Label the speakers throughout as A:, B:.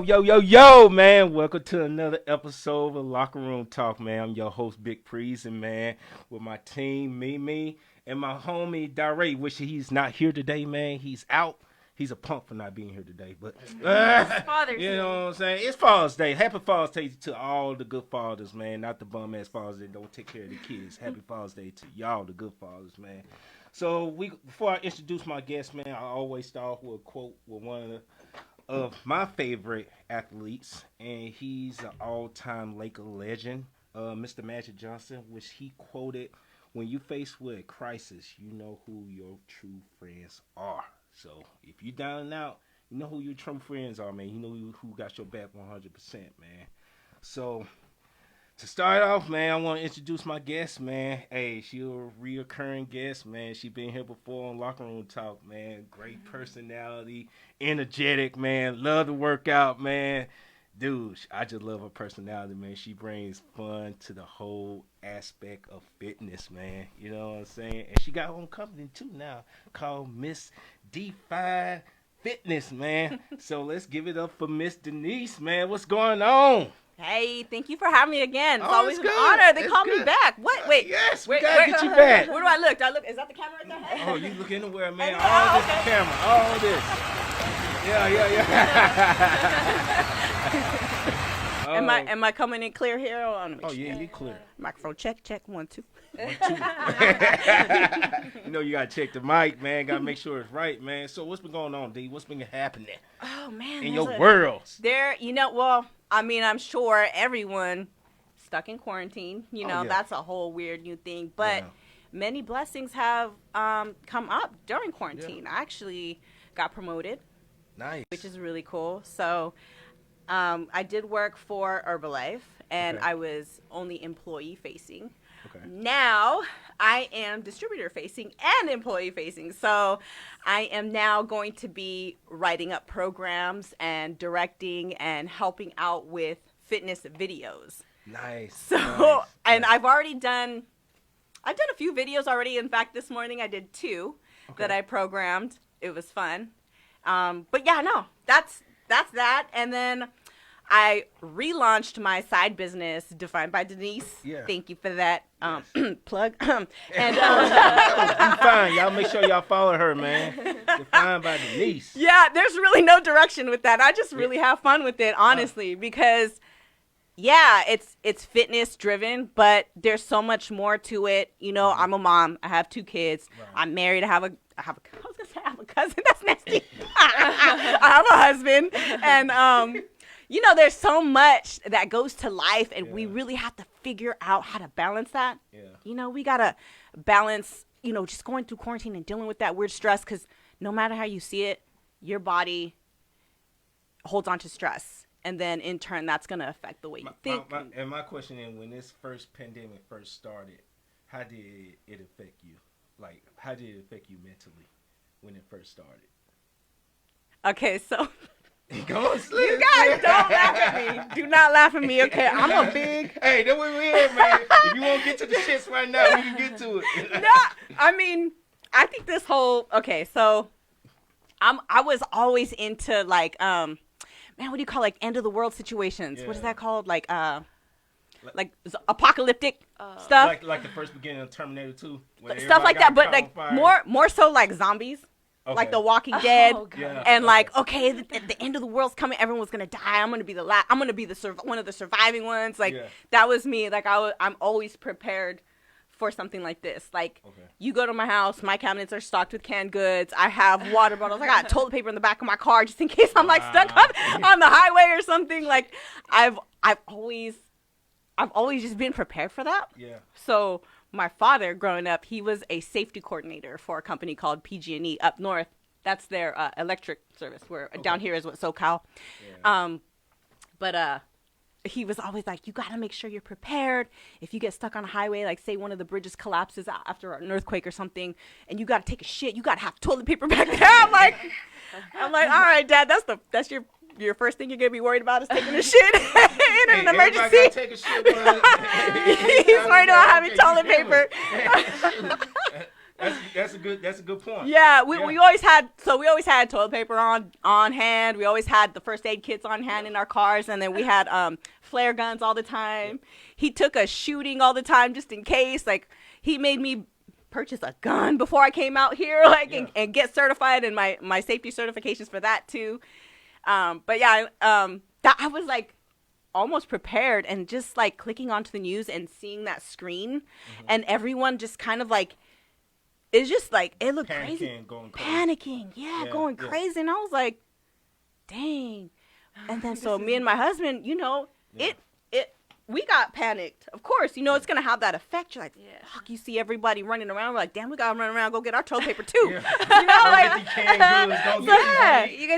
A: Yo, man. Welcome to another episode of Locker Room Talk, man. I'm your host, Big Preez, and man, with my team, Mimi, and my homie, Dare. Wish he's not here today, man. He's out. He's a punk for not being here today, but you know what I'm saying? It's Father's Day. Happy Father's Day to all the good fathers, man. Not the bum ass fathers that don't take care of the kids. Happy Father's Day to y'all, the good fathers, man. So before I introduce my guest, man, I always start off with a quote with one of my favorite athletes, and he's an all-time Laker legend, Mr. Magic Johnson, which he quoted, "When you face with a crisis, you know who your true friends are." So if you down and out, you know who your true friends are, man. You know who got your back 100%, man. So to start off, man, I want to introduce my guest, man. Hey, she a reoccurring guest, man. She been here before on Locker Room Talk, man. Great personality, energetic, man. Love to work out, man. Dude, I just love her personality, man. She brings fun to the whole aspect of fitness, man. You know what I'm saying? And she got her own company, too, now, called Miss D5 Fitness, man. So let's give it up for Miss Denise, man. What's going on?
B: Hey, thank you for having me again. It's
A: Oh,
B: always
A: it's
B: an
A: good.
B: honor. They
A: It's
B: call
A: good.
B: me back. What? Wait.
A: Yes,
B: wait,
A: we gotta get you back.
B: Where do I look? Do I look? Is that the camera right there?
A: Oh, you look anywhere, man.
B: Oh,
A: All this
B: okay.
A: the camera. All this. Yeah.
B: Am I coming in clear here?
A: Oh, yeah, you clear.
B: Microphone check, 1, 2.
A: 1, 2. You know you gotta check the mic, man. Gotta make sure it's right, man. So what's been going on, D? What's been happening
B: Oh man.
A: in your world?
B: I'm sure everyone stuck in quarantine.
A: Yeah.
B: That's a whole weird new thing. But many blessings have come up during quarantine. I actually got promoted.
A: Nice.
B: Which is really cool. So I did work for Herbalife, and
A: Okay.
B: I was only employee facing.
A: Okay.
B: Now I am distributor facing and employee facing. So I am now going to be writing up programs and directing and helping out with fitness videos.
A: Nice.
B: So
A: nice.
B: and I've done a few videos already. In fact, this morning I did 2 that I programmed. It was fun. But yeah, no, that's that. And then I relaunched my side business, Defined by Denise.
A: Yeah.
B: Thank you for that plug. And
A: You fine. Y'all make sure y'all follow her, man. Defined by Denise.
B: yeah, there's really no direction with that. I just really have fun with it, honestly, because it's fitness driven, but there's so much more to it. I'm a mom. I have 2 kids.
A: Right.
B: I'm married. I have a cousin. That's nasty. I have a husband, and there's so much that goes to life, and we really have to figure out how to balance that.
A: Yeah.
B: We gotta balance. Just going through quarantine and dealing with that weird stress, because no matter how you see it, your body holds on to stress, and then in turn, that's gonna affect the way you think.
A: And my question is, when this first pandemic first started, how did it affect you? Like, how did it affect you mentally when it first started?
B: Okay, so
A: Go on, Slim.
B: you guys don't laugh at me. Do not laugh at me, okay? I'm a big.
A: Hey, that's what we're here, man. If you won't get to the shits right now, we can get to it.
B: I think this whole so I was always into what do you call end of the world situations?
A: Yeah.
B: What is that called? Like apocalyptic stuff.
A: Like the first beginning of Terminator 2.
B: Stuff like that, but more so like zombies.
A: Okay.
B: Like The Walking Dead,
A: Yeah.
B: and the end of the world's coming. Everyone's gonna die. I'm gonna be I'm gonna be one of the surviving ones. That was me. I'm always prepared for something like this. You go to my house, my cabinets are stocked with canned goods. I have water bottles. I got toilet paper in the back of my car just in case I'm stuck on the highway or something. I've always just been prepared for that.
A: Yeah.
B: So my father, growing up, he was a safety coordinator for a company called PG&E up north. That's their electric service. Where down here is what SoCal.
A: Yeah.
B: But he was always like, you got to make sure you're prepared. If you get stuck on a highway, say one of the bridges collapses after an earthquake or something, and you got to take a shit, you got to have toilet paper back there. I'm like, all right, Dad, that's your first thing you're gonna be worried about is taking a shit in an emergency.
A: Gotta take a shit,
B: He's worried about having toilet paper.
A: That's a good point.
B: Yeah, we always had toilet paper on hand. We always had the first aid kits on hand in our cars, and then we had flare guns all the time. He took us shooting all the time just in case. Like, he made me purchase a gun before I came out here, and get certified, and my safety certifications for that too. But yeah, that I was like almost prepared, and just like clicking onto the news and seeing that screen, and everyone just kind of like, it's just like, it looked crazy. Going crazy. And I was like, dang. And then so me and my husband, we got panicked. Of course, it's going to have that effect. You're like, fuck, you see everybody running around. We're like, damn, we got to run around, go get our toilet paper too.
C: You guys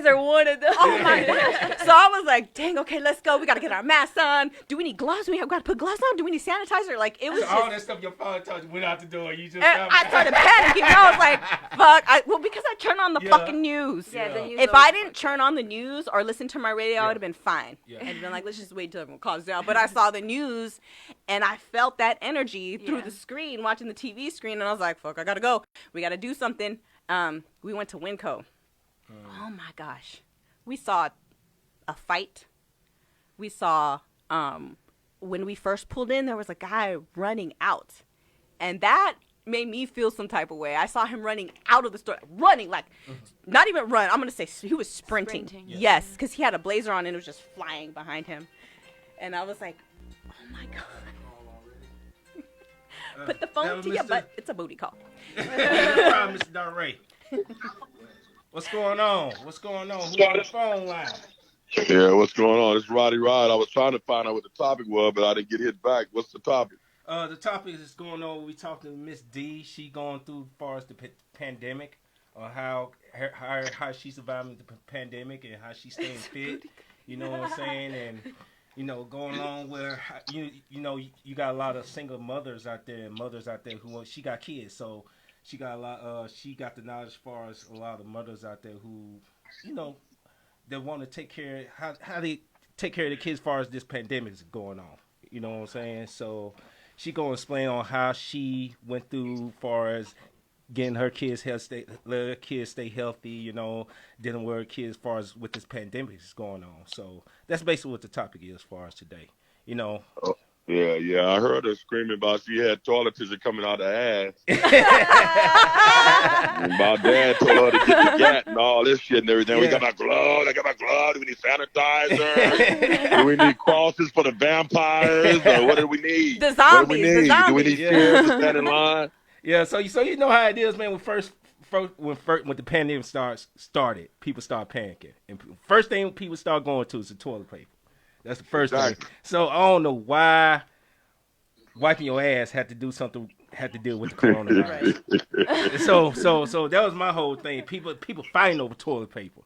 C: are one of those.
B: Oh my God. So I was like, dang, okay, let's go. We got to get our masks on. Do we need gloves? We have got to put gloves on. Do we need sanitizer? Like, it was
A: so
B: just,
A: all that stuff your father told you went out the door. You just
B: I started panicking. I was like, fuck. Because I turned on the fucking news.
C: Yeah, the news.
B: If I didn't turn on the news or listen to my radio, I would have been fine. And been like, let's just wait till everyone calms down. But I saw the news, and I felt that energy through the screen, watching the TV screen, and I was like, fuck, I gotta go. We gotta do something. We went to Winco. Oh my gosh. We saw a fight. We saw, when we first pulled in, there was a guy running out. And that made me feel some type of way. I saw him running out of the store, like, not even run. I'm going to say he was sprinting. Yes, because he had a blazer on and it was just flying behind him. And I was like, oh my God. Put the phone to your butt. It's a booty call.
A: Mr. Darray. What's going on? Who's on the phone line?
D: Yeah, what's going on? It's Roddy Rod. I was trying to find out what the topic was, but I didn't get hit back. What's the topic?
A: The topic is going on. We talked to Miss D. She going through as far as the pandemic, or how she surviving the pandemic and how she staying fit. You know what I'm saying? And going on where you got a lot of single mothers out there who she got kids, so she got a lot. She got the knowledge as far as a lot of mothers out there who they want to take care how they take care of the kids as far as this pandemic is going on. You know what I'm saying? So she gonna explain on how she went through as far as getting her kids let her kids stay healthy, dealing with her kids as far as with this pandemic is going on. So that's basically what the topic is as far as today.
D: Oh, yeah. I heard her screaming about she had toilet tissue coming out of her ass. And my dad told her to get the gat and all this shit and everything. We got my gloves. I got my gloves. Do we need sanitizer? Do we need crosses for the vampires? Or what do we need?
B: The zombies.
D: Do we need chairs to stand in line?
A: Yeah, so you know how it is, man. When the pandemic started, people start panicking, and first thing people start going to is the toilet paper. That's the first thing. So I don't know why wiping your ass had to deal with the coronavirus. so that was my whole thing. People fighting over toilet paper,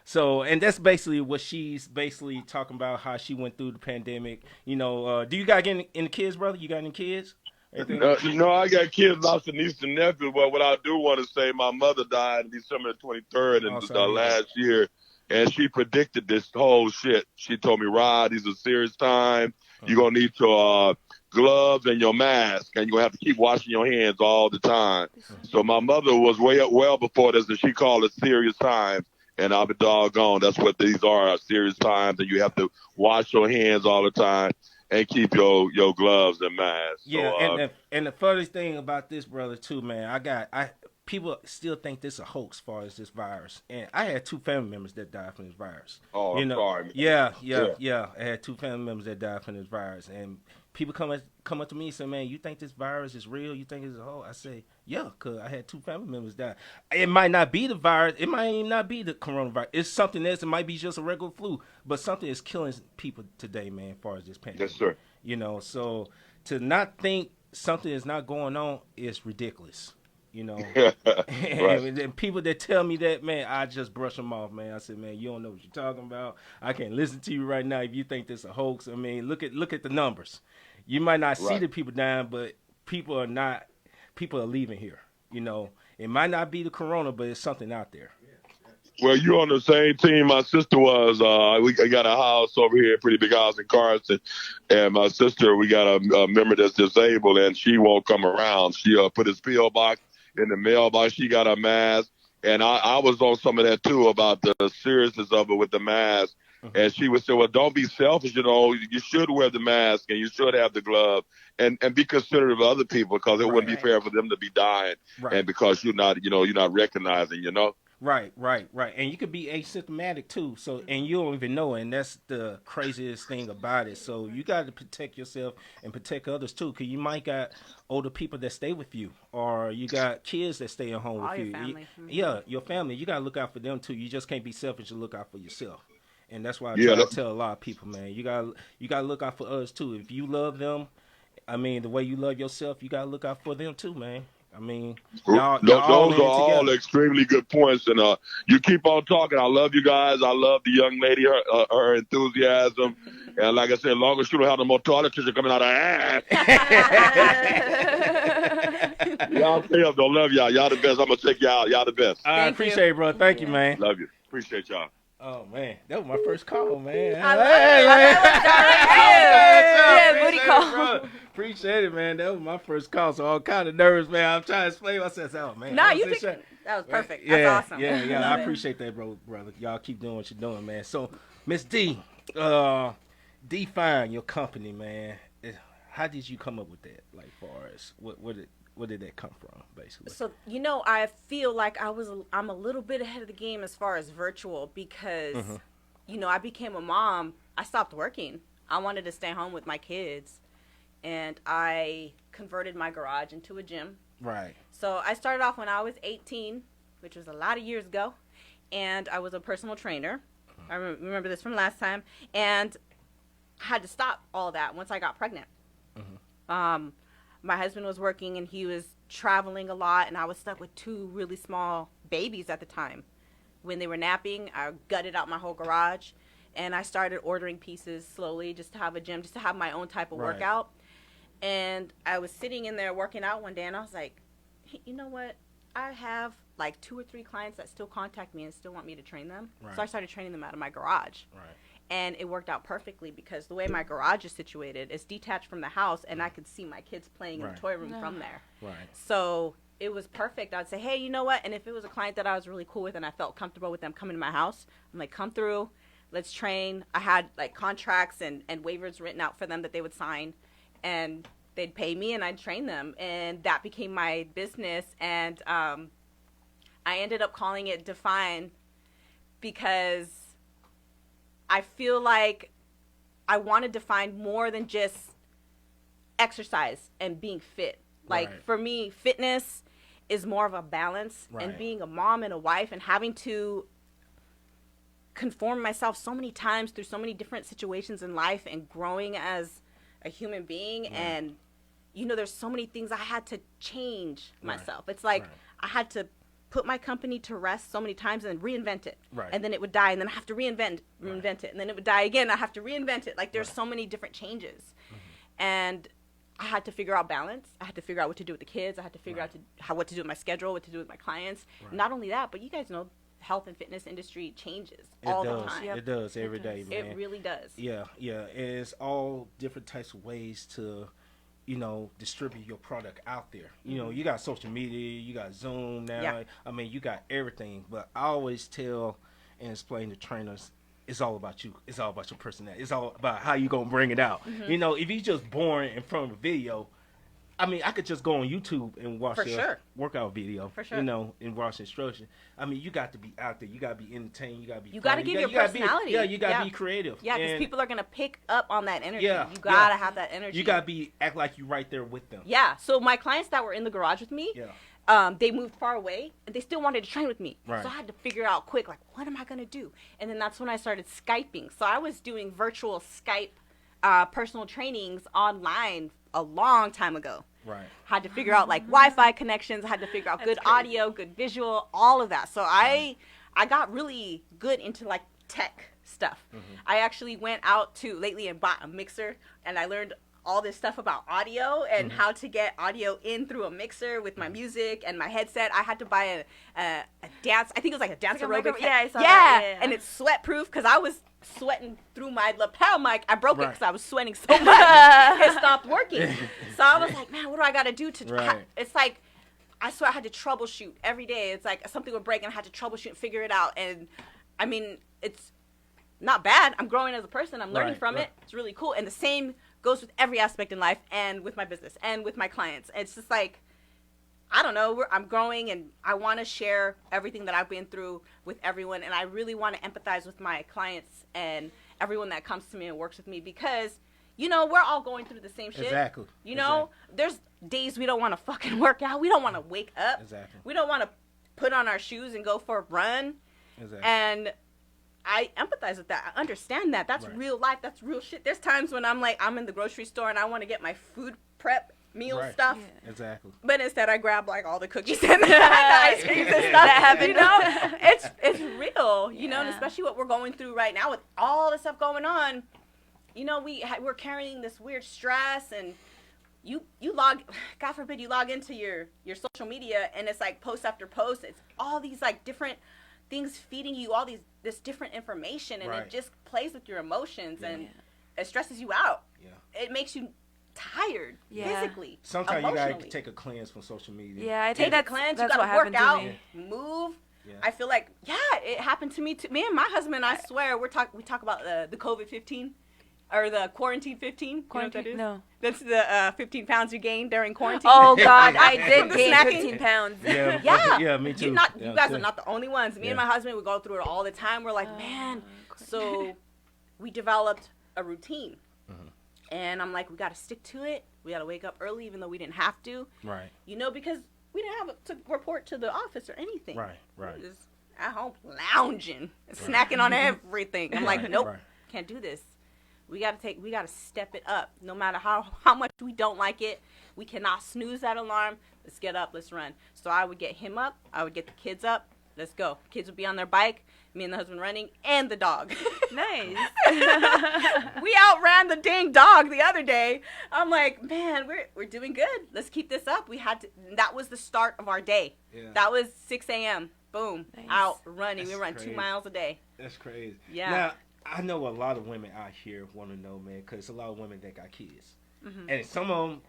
A: So, and that's basically what she's basically talking about, how she went through the pandemic. Do you got any kids, brother? You got any kids?
D: I got kids, lots of nieces and nephews, but what I do want to say, my mother died December 23rd last year, and she predicted this whole shit. She told me, Rod, these are serious times. You're going to need your gloves and your mask, and you're going to have to keep washing your hands all the time. So my mother was well before this, and she called it serious times. And I'll be doggone. That's what these are serious times, and you have to wash your hands all the time. And keep your gloves and masks.
A: Yeah, so, and the funniest thing about this, brother, too, man, people still think this is a hoax as far as this virus. And I had 2 family members that died from this virus.
D: Oh, I'm sorry, man.
A: Yeah. I had 2 family members that died from this virus. And people come up to me and say, man, you think this virus is real? You think it's a hoax? I say, yeah, because I had 2 family members die. It might not be the virus. It might even not be the coronavirus. It's something else. It might be just a regular flu. But something is killing people today, man, as far as this pandemic.
D: Yes, sir.
A: So to not think something is not going on is ridiculous.
D: Right.
A: And people that tell me that, man, I just brush them off, man. I said, man, you don't know what you're talking about. I can't listen to you right now if you think this is a hoax. I mean, look at the numbers. You might not see the people dying, but people are leaving here. It might not be the corona, but it's something out there.
D: Well, you're on the same team my sister was. We got a house over here, a pretty big house in Carson. And my sister, we got a member that's disabled, and she won't come around. She put his P.O. box in the mailbox. She got a mask. And I was on some of that, too, about the seriousness of it with the mask. And she would say, well, don't be selfish. You should wear the mask and you should have the glove and be considerate of other people because it wouldn't be fair for them to be dying. And because you're not recognizing,
A: Right. And you could be asymptomatic too. So, and you don't even know. And that's the craziest thing about it. So you got to protect yourself and protect others too. Cause you might got older people that stay with you, or you got kids that stay at home with you.
B: Family.
A: Your family. You got to look out for them too. You just can't be selfish and look out for yourself. And that's why I try to tell a lot of people, man, you got to look out for others too. If you love them, I mean, the way you love yourself, you got to look out for them too, man. I mean,
D: those are all extremely good points, and you keep on talking. I love you guys. I love the young lady, her enthusiasm, and like I said, as long as she don't have no more toilet tissue coming out of her ass. Y'all stay up. Don't love y'all. Y'all the best. I'm gonna check y'all out. Y'all the best.
A: I appreciate it, bro. Thank you, man.
D: Love you. Appreciate y'all.
A: Oh man, that was my first call, man.
B: Booty call.
A: Appreciate it, man. That was my first call, so I'm kind of nervous, man. I'm trying to explain myself. Oh man,
B: that was perfect. That's awesome.
A: Yeah. I appreciate that, brother. Y'all keep doing what you're doing, man. So, Miss D, define your company, man. How did you come up with that? Like, far as where did that come from, basically?
B: So, I feel like I'm a little bit ahead of the game as far as virtual because, I became a mom. I stopped working. I wanted to stay home with my kids, and I converted my garage into a gym.
A: Right.
B: So I started off when I was 18, which was a lot of years ago, and I was a personal trainer. I remember this from last time, and I had to stop all that once I got pregnant. My husband was working, and he was traveling a lot, and I was stuck with 2 really small babies at the time. When they were napping, I gutted out my whole garage, and I started ordering pieces slowly just to have a gym, just to have my own type of workout. And I was sitting in there working out one day, and I was like, hey, you know what? I have like 2 or 3 clients that still contact me and still want me to train them. Right. So I started training them out of my garage. Right. And it worked out perfectly because the way my garage is situated, it's detached from the house, and I could see my kids playing in the toy room from there. Right. So it was perfect. I'd say, hey, you know what? And if it was a client that I was really cool with and I felt comfortable with them coming to my house, I'm like, come through, let's train. I had like contracts and waivers written out for them that they would sign, and they'd pay me and I'd train them. And that became my business. And I ended up calling it Define because I feel like I want to define more than just exercise and being fit. Like for me, fitness is more of a balance, and being a mom and a wife and having to conform myself so many times through so many different situations in life and growing as a human being. And, there's so many things I had to change myself. It's like I had to put my company to rest so many times and reinvent it. And then it would die, and then I have to reinvent it, and then it would die again. I have to reinvent it. Like there's so many different changes. And I had to figure out balance. I had to figure out what to do with the kids. I had to figure out what to do with my schedule, what to do with my clients. Not only that, but you guys know health and fitness industry changes all the time.
A: It does every day, man.
B: It really does.
A: Yeah. It's all different types of ways to distribute your product out there. You got social media, you got Zoom now. Yeah. I mean, you got everything. But I always tell and explain to trainers, it's all about you. It's all about your personality. It's all about how you gonna bring it out. If you just born in front of a video, I mean, I could just go on YouTube and watch a workout video, and watch instruction. I mean, you got to be out there. You got to be entertained. You got to be.
B: You got to give your personality.
A: You got to be creative.
B: Yeah, because people are gonna pick up on that energy. Yeah, you gotta have that energy.
A: You gotta act like you right there with them.
B: Yeah. So my clients that were in the garage with me, they moved far away, and they still wanted to train with me. Right. So I had to figure out quick, like, what am I gonna do? And then that's when I started Skyping. So I was doing virtual Skype personal trainings online a long time ago. Right. Had to figure out like Wi-Fi connections. I had to figure out good audio, good visual, all of that. So I got really good into like tech stuff. I actually went out lately and bought a mixer, and I learned all this stuff about audio and how to get audio in through a mixer with my music and my headset. I had to buy a dance. I think it was like a dance aerobic.
C: Yeah, I saw that. Yeah.
B: And it's sweat proof because I was sweating through my lapel mic. I broke it because I was sweating so much. It stopped working. So I was like, man, what do I got to do to? It's like, I swear I had to troubleshoot every day. It's like something would break and I had to troubleshoot and figure it out. And I mean, it's not bad. I'm growing as a person. I'm learning from it. It's really cool. And the same goes with every aspect in life and with my business and with my clients. It's just like, I don't know, I'm growing and I want to share everything that I've been through with everyone. And I really want to empathize with my clients and everyone that comes to me and works with me because, you know, we're all going through the same shit.
A: Exactly.
B: You know, there's days we don't want to fucking work out. We don't want to wake up.
A: Exactly.
B: We don't want to put on our shoes and go for a run. Exactly. And I empathize with that. I understand that. That's real life. That's real shit. There's times when I'm like, I'm in the grocery store and I want to get my food prep meal stuff.
A: Yeah. Exactly.
B: But instead I grab like all the cookies and the ice creams and stuff. That happen. You know, it's real, you know, and especially what we're going through right now with all the stuff going on. You know, we're carrying this weird stress and you log, God forbid you log into your social media and it's like post after post. It's all these like different things feeding you all this different information and it just plays with your emotions and it stresses you out. Yeah. It makes you tired physically.
A: Sometimes you gotta take a cleanse from social media.
C: Yeah, I take that
B: cleanse. You gotta work out, move. Yeah. I feel like it happened to me too. Me and my husband, I swear, we talk about the COVID-15 or the quarantine 15.
C: Quarantine?
B: You
C: No.
B: know what that is? That's the 15 pounds you gained during quarantine.
C: Oh God, I did gain 15 pounds.
A: Yeah, me too.
B: You guys are not the only ones. Me and my husband would go through it all the time. We're like, man. So we developed a routine. And I'm like, we got to stick to it. We got to wake up early, even though we didn't have to.
A: Right.
B: You know, because we didn't have to report to the office or anything.
A: Right.
B: We just at home lounging, snacking on everything. I'm like, nope, can't do this. We got to step it up. No matter how much we don't like it, we cannot snooze that alarm. Let's get up. Let's run. So I would get him up. I would get the kids up. Let's go. Kids would be on their bike. Me and the husband running, and the dog.
C: Nice.
B: We outran the dang dog the other day. I'm like, man, we're doing good. Let's keep this up. That was the start of our day. Yeah. That was 6 a.m. Boom. Nice. Out running. We run 2 miles a day.
A: That's crazy.
B: Yeah.
A: Now, I know a lot of women out here want to know, man, because a lot of women that got kids. Mm-hmm. And some of them,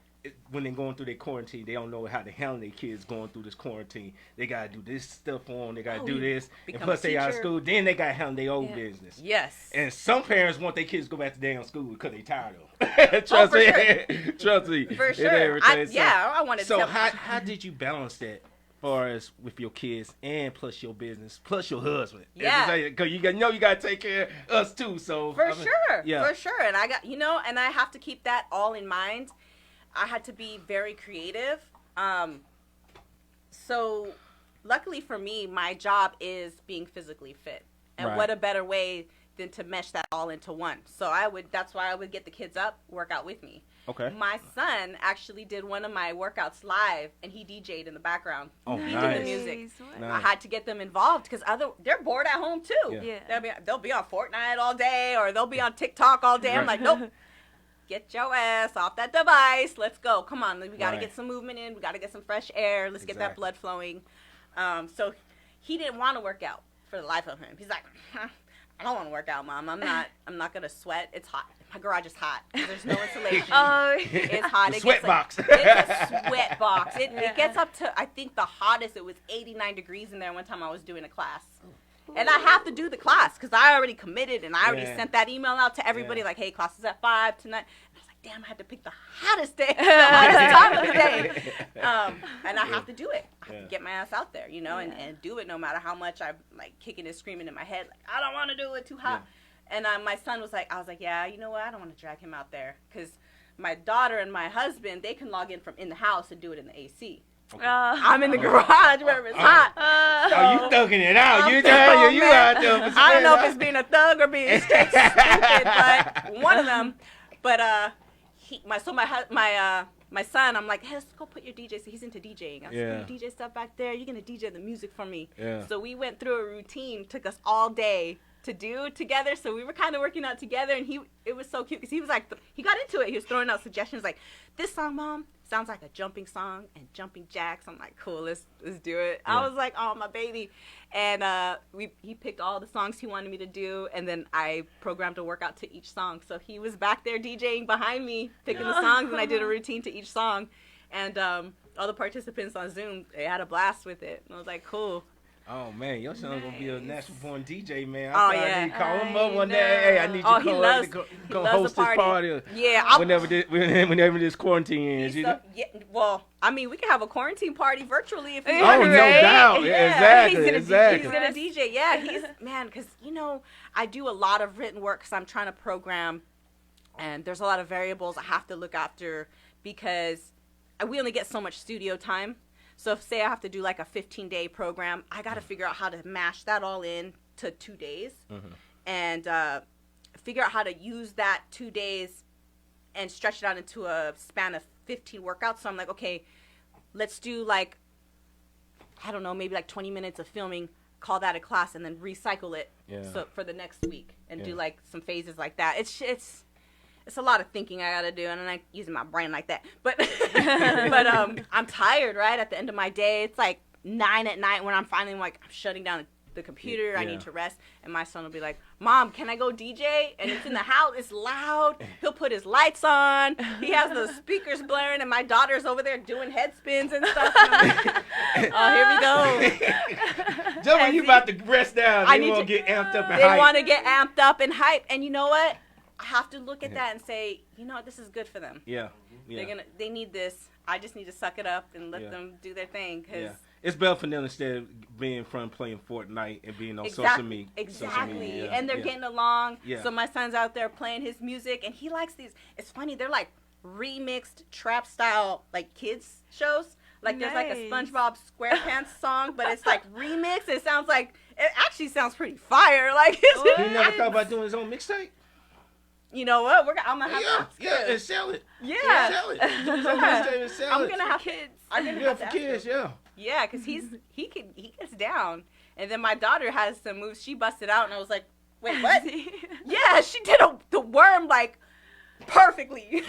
A: when they're going through their quarantine, they don't know how to handle their kids going through this quarantine. They got to do this stuff for them. They got to do this. And plus, they out of school. Then they got to handle their own business.
B: Yes.
A: And some parents want their kids to go back to damn school because they tired of them. Trust me. Sure. Trust me.
B: For sure. I wanted to
A: So how did you balance that? Far as with your kids and plus your business plus your husband, because you got to take care of us too. So
B: for sure, and I got and I have to keep that all in mind. I had to be very creative. So luckily for me, my job is being physically fit, and what a better way than to mesh that all into one. So that's why I would get the kids up, work out with me.
A: Okay.
B: My son actually did one of my workouts live, and he DJ'd in the background.
A: Oh,
B: he
A: nice.
B: did the music.
A: Nice.
B: I had to get them involved because they're bored at home too.
C: Yeah.
B: They'll be on Fortnite all day, or they'll be on TikTok all day. I'm like, nope. Get your ass off that device. Let's go. Come on. We got to get some movement in. We got to get some fresh air. Let's get that blood flowing. So he didn't want to work out for the life of him. He's like, I don't want to work out, Mom. I'm not going to sweat. It's hot. My garage is hot. There's no insulation. It's hot.
A: Sweat box.
B: It's a sweat box. It gets up to, I think the hottest, it was 89 degrees in there one time I was doing a class. And I have to do the class because I already committed and I already sent that email out to everybody like, hey, class is at 5 tonight. And I was like, damn, I had to pick the hottest day, the hottest time of the day. And I have to do it. I have to get my ass out there, and do it no matter how much I'm like kicking and screaming in my head. Like, I don't want to do it, too hot. Yeah. And my son was like, I was like, yeah, you know what? I don't want to drag him out there because my daughter and my husband, they can log in from in the house and do it in the AC. Okay. I'm in the garage where it's hot.
A: You thugging it out. You out there.
B: I don't know if it's being a thug or being straight stupid, but one of them. But my son, I'm like, hey, let's go put your DJ. So he's into DJing. I said, put your DJ stuff back there. You're gonna DJ the music for me. Yeah. So we went through a routine. Took us all day to do together. So we were kind of working out together, and it was so cute because he was like, he got into it. He was throwing out suggestions like, this song, Mom, sounds like a jumping song and jumping jacks. I'm like, cool, let's do it. Yeah. I was like, oh, my baby. And he picked all the songs he wanted me to do, and then I programmed a workout to each song. So he was back there DJing behind me, picking the songs, and I did a routine to each song. And all the participants on Zoom, they had a blast with it. And I was like, cool.
A: Oh man, your son's gonna be a national born DJ, man.
B: I
A: need to call him up one day. Hey, I need you to come host this party.
B: Yeah,
A: whenever this quarantine ends.
B: Well, I mean, we can have a quarantine party virtually if you
A: want. Oh, no doubt.
B: Yeah.
A: Exactly.
B: He's gonna DJ. Yeah, he's because I do a lot of written work because I'm trying to program, and there's a lot of variables I have to look after because we only get so much studio time. So if, say I have to do like a 15-day program, I got to figure out how to mash that all in to 2 days and figure out how to use that 2 days and stretch it out into a span of 15 workouts. So I'm like, okay, let's do like, I don't know, maybe like 20 minutes of filming, call that a class, and then recycle it so for the next week and do like some phases like that. It's a lot of thinking I gotta do, and I'm not using my brain like that. But I'm tired, right? At the end of my day, it's like 9 at night when I'm finally like I'm shutting down the computer. I need to rest, and my son will be like, "Mom, can I go DJ?" And it's in the house. It's loud. He'll put his lights on. He has the speakers blaring, and my daughter's over there doing head spins and stuff. And I'm like, oh, here we go.
A: Just when you about to rest down, they want to get amped up and hype.
B: They want to get amped up and hype, and you know what? I have to look at that and say, you know what, this is good for them.
A: Yeah.
B: They need this. I just need to suck it up and let them do their thing. Cause
A: it's better for them instead of being in front playing Fortnite and being on social media.
B: Exactly.
A: Social media.
B: And they're getting along.
A: Yeah.
B: So my son's out there playing his music, and he likes these. It's funny. They're like remixed trap style like kids shows. Like there's like a SpongeBob SquarePants song, but it's like remixed. It actually sounds pretty fire. Like
A: he never thought about doing his own mixtape?
B: You know what? I'm gonna have
A: to and sell it.
B: Yeah,
A: sell it. I'm
B: gonna have kids.
A: For kids.
B: Yeah, because he gets down, and then my daughter has some moves. She busted out, and I was like, wait, what? Yeah, she did the worm like perfectly.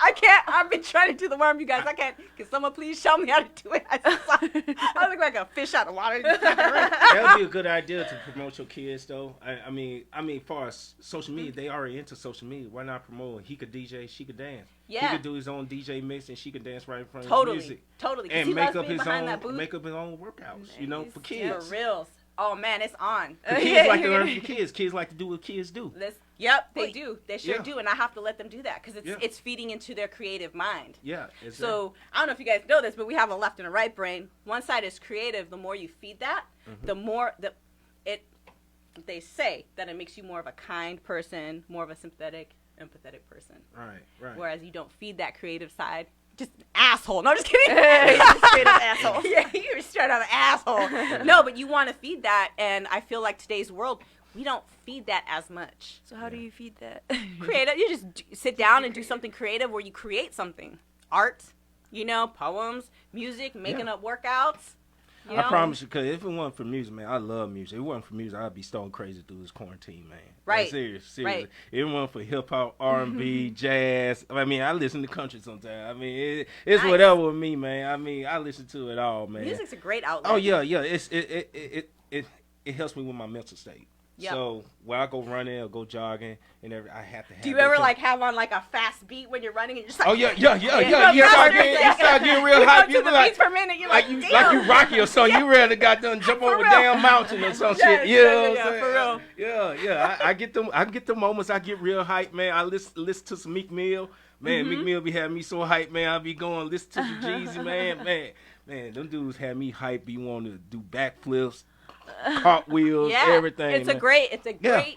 B: I can't. I've been trying to do the worm, you guys. I can't. Can someone please show me how to do it? I look like a fish out of water.
A: That would be a good idea to promote your kids, though. I mean, as far as social media, they already into social media. Why not promote? He could DJ, she could dance.
B: Yeah.
A: He could do his own DJ mix, and she could dance right in front
B: of
A: his music.
B: Totally.
A: And make up his own workouts. For kids.
B: For reals. Oh man, it's on.
A: Kids like to learn from kids. Kids like to do what kids do.
B: They do. They sure do, and I have to let them do that because it's feeding into their creative mind.
A: Yeah.
B: So I don't know if you guys know this, but we have a left and a right brain. One side is creative. The more you feed that, the more they say that it makes you more of a kind person, more of a sympathetic, empathetic person.
A: Right.
B: Whereas you don't feed that creative side. Just an asshole. No, I'm just kidding.
C: Straight up asshole.
B: Yeah, you're straight up an asshole. No, but you want to feed that, and I feel like today's world, we don't feed that as much.
C: So how do you feed that?
B: Creative. You just sit down and do something creative where you create something. Art, poems, music, making up workouts.
A: I promise you, because if it wasn't for music, man, I love music. If it wasn't for music, I'd be stone crazy through this quarantine, man.
B: Right.
A: Like, seriously.
B: Right.
A: If it wasn't for hip-hop, R&B, jazz. I mean, I listen to country sometimes. I mean, it's nice. Whatever with me, man. I mean, I listen to it all, man.
B: Music's a great outlet.
A: Oh, yeah. It helps me with my mental state. Yep. So when I go running or go jogging, and I have to have.
B: Do you ever have on like a fast beat when you're running and you're just like?
A: Oh yeah. You start getting real hype.
B: You go to the beats per minute. You're like
A: you Rocky or something. You ready to got done jump over a damn mountain or some shit.
B: Yeah, for
A: real. Yeah. I get them. I get the moments. I get real hype, man. I listen to some Meek Mill. Man, Meek Mill be having me so hype, man. I be going listen to some Jeezy, man. Them dudes have me hype. Be wanting to do backflips. Cartwheels, everything.
B: It's a great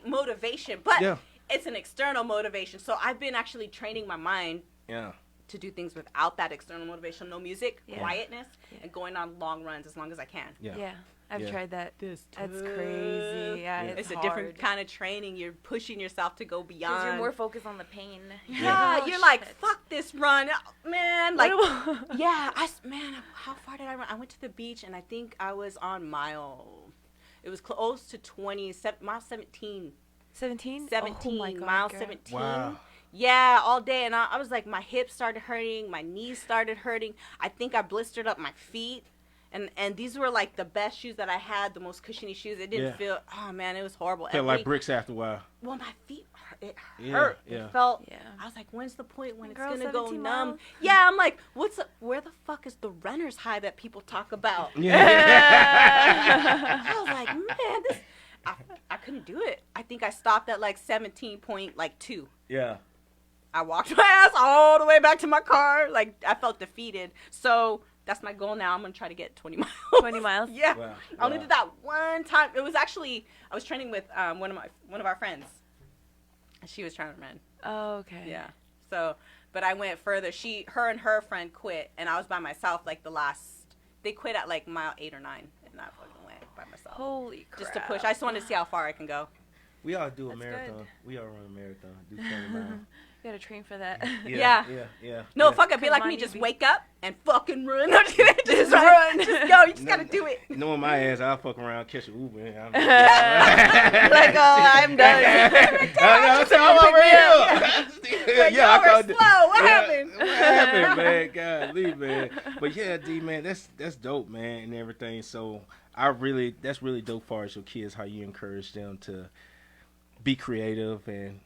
B: motivation, but it's an external motivation. So I've been actually training my mind to do things without that external motivation. No music, quietness, and going on long runs as long as I can.
C: Yeah. I've tried that. That's crazy. Yeah, it's
B: a different kind of training. You're pushing yourself to go beyond.
C: Because you're more focused on the pain.
B: Yeah, you're like, fuck this run, man. Like, how far did I run? I went to the beach, and I think I was on mile. It was close to 20, mile 17.
C: 17?
B: 17,
C: oh my God,
B: mile
C: girl.
B: 17.
A: Wow.
B: Yeah, all day. And I was like, my hips started hurting. My knees started hurting. I think I blistered up my feet. And these were like the best shoes that I had, the most cushiony shoes. It didn't feel, oh man, it was horrible.
A: Felt like bricks after a while.
B: Well, my feet, it hurt.
A: Yeah.
B: It felt,
C: Yeah.
B: I was like, when's the point when
C: Girl,
B: it's going to go
C: 17
B: numb?
C: miles?
B: Yeah, I'm like, where the fuck is the runner's high that people talk about?
A: Yeah.
B: I was like, man, I couldn't do it. I think I stopped at like 17.2.
A: Yeah.
B: I walked my ass all the way back to my car. Like, I felt defeated. So that's my goal now. I'm going to try to get 20 miles.
C: 20 miles?
B: Yeah.
A: Wow.
B: I only did that one time. It was actually, I was training with one of our friends. She was trying to run.
C: Oh, okay.
B: Yeah. So, but I went further. Her and her friend quit, and I was by myself like they quit at like mile 8 or 9, and I fucking went by myself.
C: Holy crap.
B: Just to push. I just wanted to see how far I can go.
A: We all do a
C: That's
A: marathon.
C: good.
A: We all run a marathon. Do 20 miles.
C: You gotta train for that.
B: Yeah. No,
A: yeah.
B: fuck it. Be like
C: Come
B: me.
C: on,
B: Just
C: you
B: wake up and fucking run. Just run. Just go. You just gotta do it.
A: Knowing my ass, I'll fuck around, catch an Uber. And
C: Like, oh, I'm done.
A: I'm over here.
B: Like,
A: Yeah, I
B: y'all were
A: called it.
B: slow. What happened?
A: What happened, man? Golly, man. But yeah, D, man, that's dope, man, and everything. So that's really dope for your kids, how you encourage them to be creative and,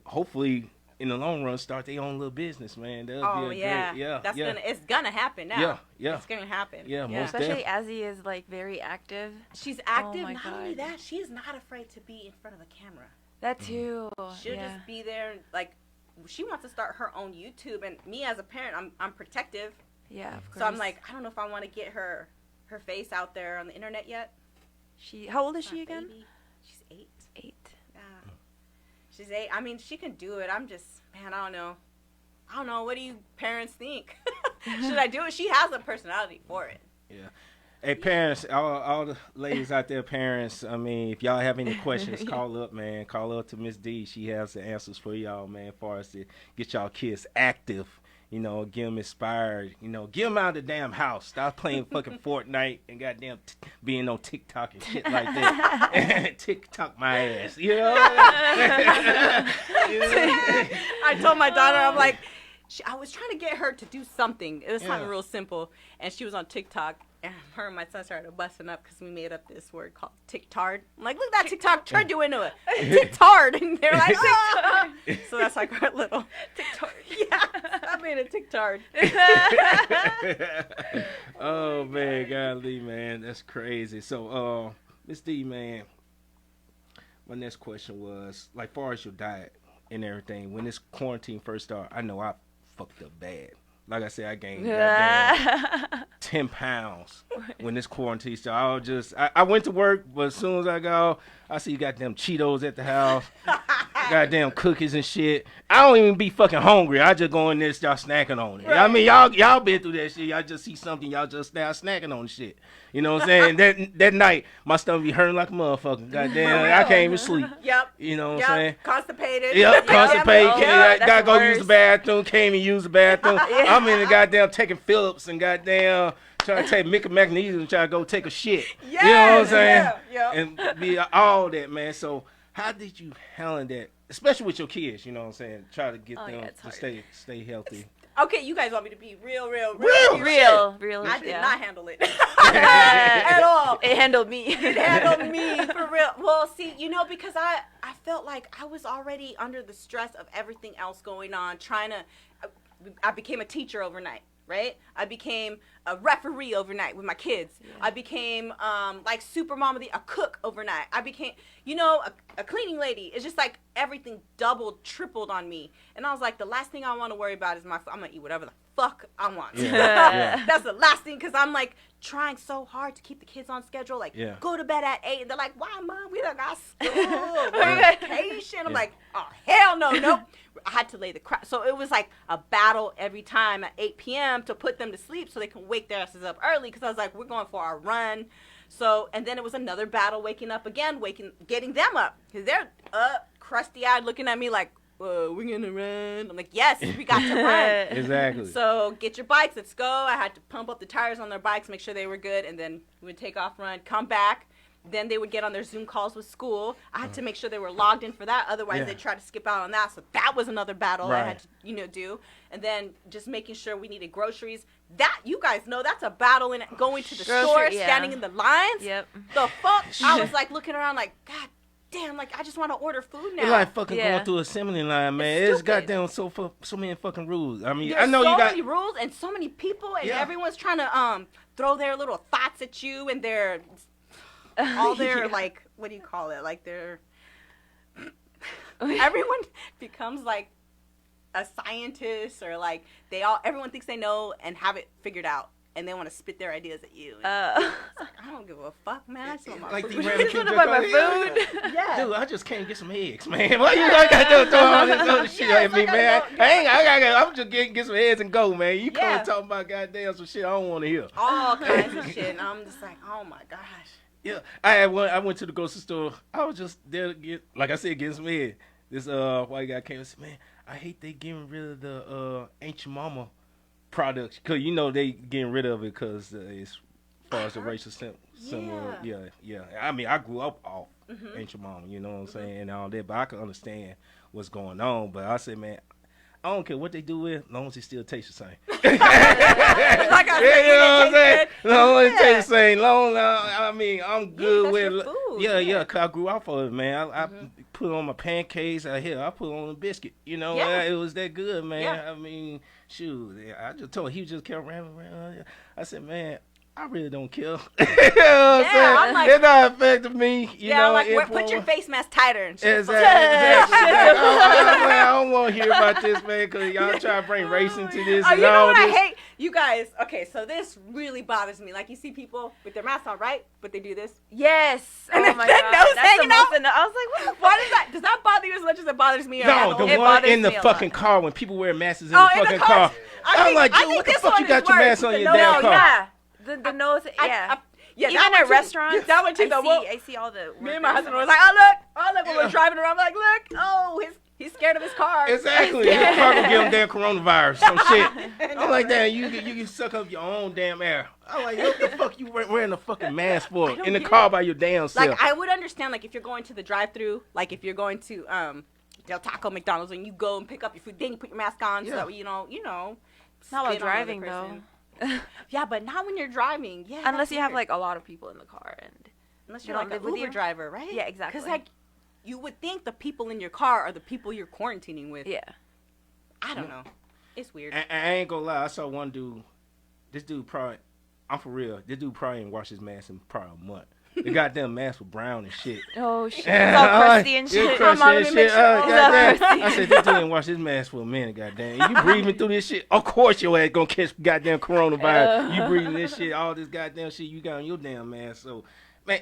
A: hopefully in the long run start their own little business, man. That'll be
B: yeah.
A: great,
B: It's gonna happen now.
A: Yeah.
B: It's gonna happen.
A: Yeah, most
C: Especially
A: definitely.
C: as he is, like, very active.
B: She's active.
C: my
B: Not
C: God.
B: only that, she is not afraid to be in front of a camera.
C: That too.
B: She'll
C: yeah.
B: just be there. Like, she wants to start her own YouTube, and me as a parent, I'm protective.
C: Yeah, of course.
B: So I'm like, I don't know if I want to get her face out there on the internet yet.
C: How old is
B: My
C: she again?
B: baby. She's 8.
C: 8.
B: Yeah. She's 8. I mean, she can do it. I'm just, man, I don't know. What do you parents think? Should I do it? She has a personality for it.
A: Yeah. Hey, parents, all the ladies out there, parents, I mean, if y'all have any questions, call up, man. Call up to Miss D. She has the answers for y'all, man, as far as to get y'all kids active, get them inspired, get them out of the damn house. Stop playing fucking Fortnite and goddamn being on TikTok and shit like that. TikTok my ass,
B: I told my daughter, I'm like, I was trying to get her to do something. It was something real simple. And she was on TikTok. And her and my son started busting up because we made up this word called TikTard. I'm like, look at that TikTok turned you into a TikTard. And they're like, ah! So that's like our little TikTard. Yeah, I made a TikTard.
A: Oh, man, golly, man. That's crazy. So, Miss D, man, my next question was, like, far as your diet and everything, when this quarantine first started, I know I fucked up bad. Like I said, I gained goddamn 10 pounds when this quarantine started. I went to work, but as soon as I go, I see goddamn Cheetos at the house, goddamn cookies and shit. I don't even be fucking hungry. I just go in there, start snacking on it. Right. I mean, y'all been through that shit. Y'all just see something, y'all just start snacking on shit. You know what I'm saying? that night, my stomach be hurting like a motherfucker. Goddamn, I can't even sleep.
B: Yep.
A: You know what I'm saying?
B: Constipated.
A: Yep, constipated.
C: Yep.
A: Gotta go use the bathroom. Can't even use the bathroom. I'm in the goddamn taking Phillips and goddamn trying to take Mickey Magnesium and try to go take a shit.
B: Yes,
A: you know what I'm saying?
B: Yeah.
A: And be all that, man. So how did you handle that? Especially with your kids, you know what I'm saying? Try to get them to stay healthy.
B: Okay, you guys want me to be real.
C: Real.
B: I did not handle it at all.
C: It handled me.
B: It handled me for real. Well, see, because I felt like I was already under the stress of everything else going on. I became a teacher overnight, right? I became a referee overnight with my kids. Yeah. I became like super mom of a cook overnight. I became, a cleaning lady. It's just like everything doubled, tripled on me. And I was like, the last thing I want to worry about is I'm going to eat whatever the fuck I want. Yeah. That's the last thing, because I'm like trying so hard to keep the kids on schedule. Like, go to bed at 8. And they're like, why, Mom? We done got school. We're on vacation. I'm like, oh, hell no, nope. I had to lay the crap. So it was like a battle every time at 8 p.m. to put them to sleep so they can wake their asses up early, because I was like, we're going for our run. So, and then it was another battle waking up again, getting them up, because they're crusty-eyed looking at me like, we're going to run. I'm like, yes, we got to run.
A: Exactly.
B: So get your bikes, let's go. I had to pump up the tires on their bikes, make sure they were good, and then we would take off, run, come back. Then they would get on their Zoom calls with school. I had to make sure they were logged in for that. Otherwise, they'd try to skip out on that. So that was another battle I had to, do. And then just making sure we needed groceries. That, you guys know, that's a battle in going to the store, standing in the lines.
C: Yep.
B: The fuck? I was like looking around like, God damn, like I just want to order food now.
A: It's like fucking going through assembly line, man. It's goddamn so many fucking rules. I mean,
B: There's
A: I know
B: so
A: you got
B: many rules and so many people, and everyone's trying to throw their little thoughts at you and their all their like, what do you call it? Like their everyone becomes like a scientist, or like everyone thinks they know and have it figured out. And they want to spit their ideas at you. It's like, I don't give a fuck, man. I just want my food.
C: I just want to buy my food.
B: Yeah.
A: Dude, I just can't get some eggs, man. Why you got to throw all this other shit at me, man? I'm just get some eggs and go, man. You come talking about goddamn some shit I don't want to hear.
B: All kinds of shit. And I'm just like, oh my gosh.
A: Yeah, I went to the grocery store. I was just there to get, like I said, getting some eggs. This white guy came and said, man, I hate they getting rid of the Ancient Mama products, because they getting rid of it because as far as the racial symbol. Yeah. I mean, I grew up off Ancient Mama, you know what I'm saying, and all that, but I can understand what's going on. But I said, man, I don't care what they do with it, as long as it still tastes the same.
B: Like I said,
A: you know what I'm saying? As long as it tastes the same. I mean, I'm good with it. Yeah, because I grew up on it, man. I put on my pancakes. I put on a biscuit. It was that good, man.
B: Yeah.
A: I mean, shoot. I just told him, he just kept ramming around. I said, man, I really don't care. You know what I'm saying? It not affecting me.
B: I'm like, put your face mask tighter and shit.
A: Exactly. I don't want to hear about this, man, because y'all try to bring race into this.
B: You know what I hate? You guys, okay, so this really bothers me. Like, you see people with their masks on, right? But they do this.
C: Yes.
B: And
C: oh my
B: their
C: God.
B: nose
C: That's
B: hanging
C: the
B: out.
C: most I was like, what?
B: Why does that bother you as much as it bothers me?
A: No, the one in the fucking car when people wear masks in the fucking car. I'm like, dude, what the fuck you got your mask on your damn car?
C: Yeah. The nose, even at restaurants,
B: that one too.
C: I see all the workers.
B: Me and my husband was like, oh look, when we're driving around, I'm like, look, he's scared of his car.
A: Exactly. His car gonna give him damn coronavirus, some shit. I'm like, damn, you can suck up your own damn air. I'm like, what the fuck you wearing a fucking mask for in the car by your damn self?
B: Like, I would understand, like, if you're going to the drive-thru, like if you're going to Del Taco, McDonald's, and you go and pick up your food, then you put your mask on, so that way you know.
C: Not while driving though.
B: Yeah, but not when you're driving. Yeah,
C: unless you have like a lot of people in the car, and
B: unless you're like an Uber driver, right?
C: Yeah, exactly.
B: Because like, you would think the people in your car are the people you're quarantining with.
C: Yeah.
B: I don't know. It's weird.
A: I ain't gonna lie. I saw one dude. This dude probably, I'm for real. This dude probably ain't washed his mask in probably a month. The goddamn mask was brown and shit.
C: Oh shit! It's all crusty and shit.
A: I said, this dude ain't washed his mask for a minute. Goddamn, you breathing through this shit? Of course your ass gonna catch goddamn coronavirus. You breathing this shit, all this goddamn shit you got on your damn mask. So, man,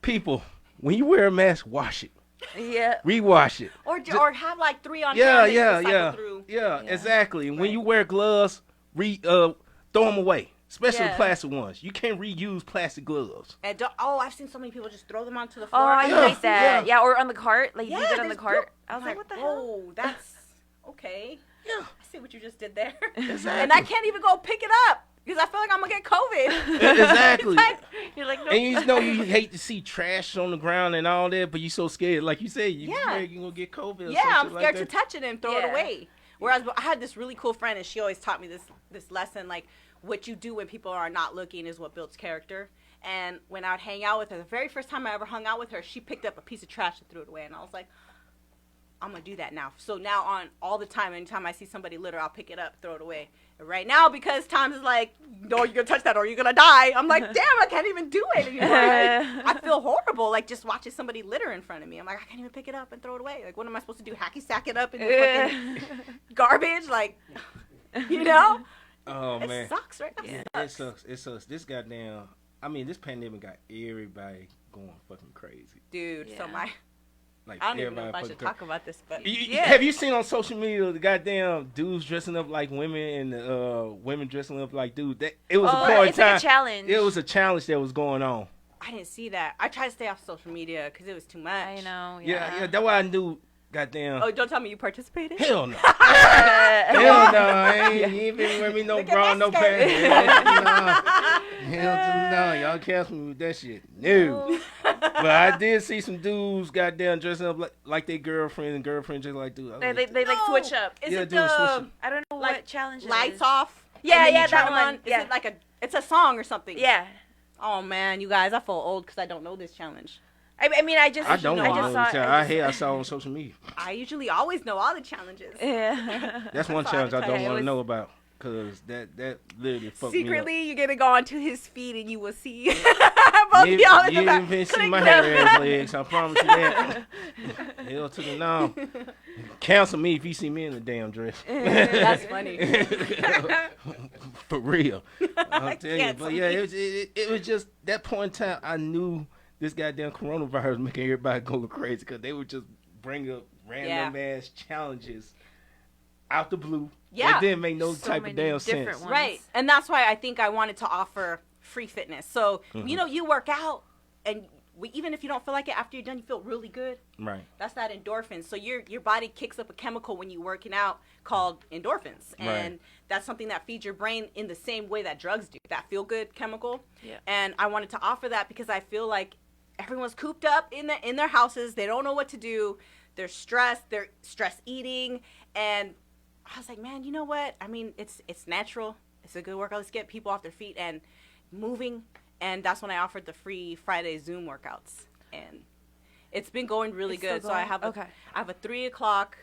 A: people, when you wear a mask, wash it.
C: Yeah.
A: Rewash it.
B: Or have like 3 on.
A: Yeah, exactly. And when you wear gloves, throw them away. Especially plastic ones. You can't reuse plastic gloves.
B: And I've seen so many people just throw them onto the floor.
C: Oh, I hate that. Yeah, or on the cart. Like, you get on the cart. I was like, what the hell?
B: Oh, that's okay.
A: Yeah.
B: I see what you just did there.
A: Exactly.
B: And I can't even go pick it up because I feel like I'm going to get COVID.
A: Exactly.
B: You're like, no.
A: And you know you hate to see trash on the ground and all that, but you're so scared. Like you said, you're going to get COVID or
B: I'm
A: something
B: scared
A: like
B: to touch it and throw it away. Whereas I had this really cool friend, and she always taught me this lesson, like, what you do when people are not looking is what builds character. And when I would hang out with her, the very first time I ever hung out with her, she picked up a piece of trash and threw it away. And I was like, I'm going to do that now. So now on all the time, anytime I see somebody litter, I'll pick it up, throw it away. And right now, because Tom's is like, no, you're going to touch that or you're going to die. I'm like, damn, I can't even do it anymore. Like, I feel horrible, like, just watching somebody litter in front of me. I'm like, I can't even pick it up and throw it away. Like, what am I supposed to do? Hacky sack it up in the fucking garbage? Like, you know?
A: Oh, man.
B: It sucks, right?
A: Yeah, it sucks. This goddamn, this pandemic got everybody going fucking crazy.
B: Dude, so
A: like,
B: I don't even know if I should talk about this, but
A: have you seen on social media the goddamn dudes dressing up like women and women dressing up like dudes? It was a point in time.
C: Like a challenge.
A: It was a challenge that was going on.
B: I didn't see that. I tried to stay off social media because it was too much.
C: I know.
A: Yeah. That's why I knew. Goddamn.
B: Oh, don't tell me you participated?
A: Hell no. Hell no. You ain't even wear me no bra, no pants. Hell no. Y'all Y'all cancel me with that shit. No. But I did see some dudes goddamn dressing up like their girlfriend and girlfriend just like dude.
C: They like switch up.
B: Is
A: Yeah,
B: it
A: do a switch
B: the
A: up.
C: I don't know
B: like
C: what challenge it
B: lights
C: is.
B: off?
C: Yeah,
B: and then
C: yeah,
B: you turn
C: that one.
B: on?
C: Yeah.
B: Is it like it's a song or something?
C: Yeah.
B: Oh man, you guys, I feel old because I don't know this challenge.
C: I mean, I
A: don't
C: I just saw it.
A: I saw it on social media.
B: I usually always know all the challenges.
C: Yeah.
A: That's one
B: That's
A: challenge
B: all
A: I
B: I
A: don't
B: tell
A: want to
B: you.
A: know about. Cause that literally fucked me up.
B: Secretly, you're gonna go onto his feed and you will see both of y'all in the
A: You
B: back.
A: didn't even see my hair ass legs. I promise you that. Hell to the no. Cancel me if you see me in the damn dress.
B: That's funny.
A: For real. I'll tell you.
B: Cancel
A: But yeah,
B: me.
A: it was just that point in time I knew this goddamn coronavirus making everybody go crazy because they would just bring up random ass challenges out the blue.
B: Yeah.
A: It didn't make no
C: So
A: type of
C: many
A: damn
C: different
A: sense.
C: ones.
B: Right. And that's why I think I wanted to offer free fitness. So, you work out and even if you don't feel like it after you're done, you feel really good.
A: Right.
B: That's that endorphin. So your body kicks up a chemical when you're working out called endorphins. And that's something that feeds your brain in the same way that drugs do, that feel-good chemical.
C: Yeah.
B: And I wanted to offer that because I feel like everyone's cooped up in their houses. They don't know what to do. They're stressed. They're stress eating. And I was like, man, you know what? I mean, it's natural. It's a good workout. Let's get people off their feet and moving. And that's when I offered the free Friday Zoom workouts. And it's been going really good. So I have a 3 o'clock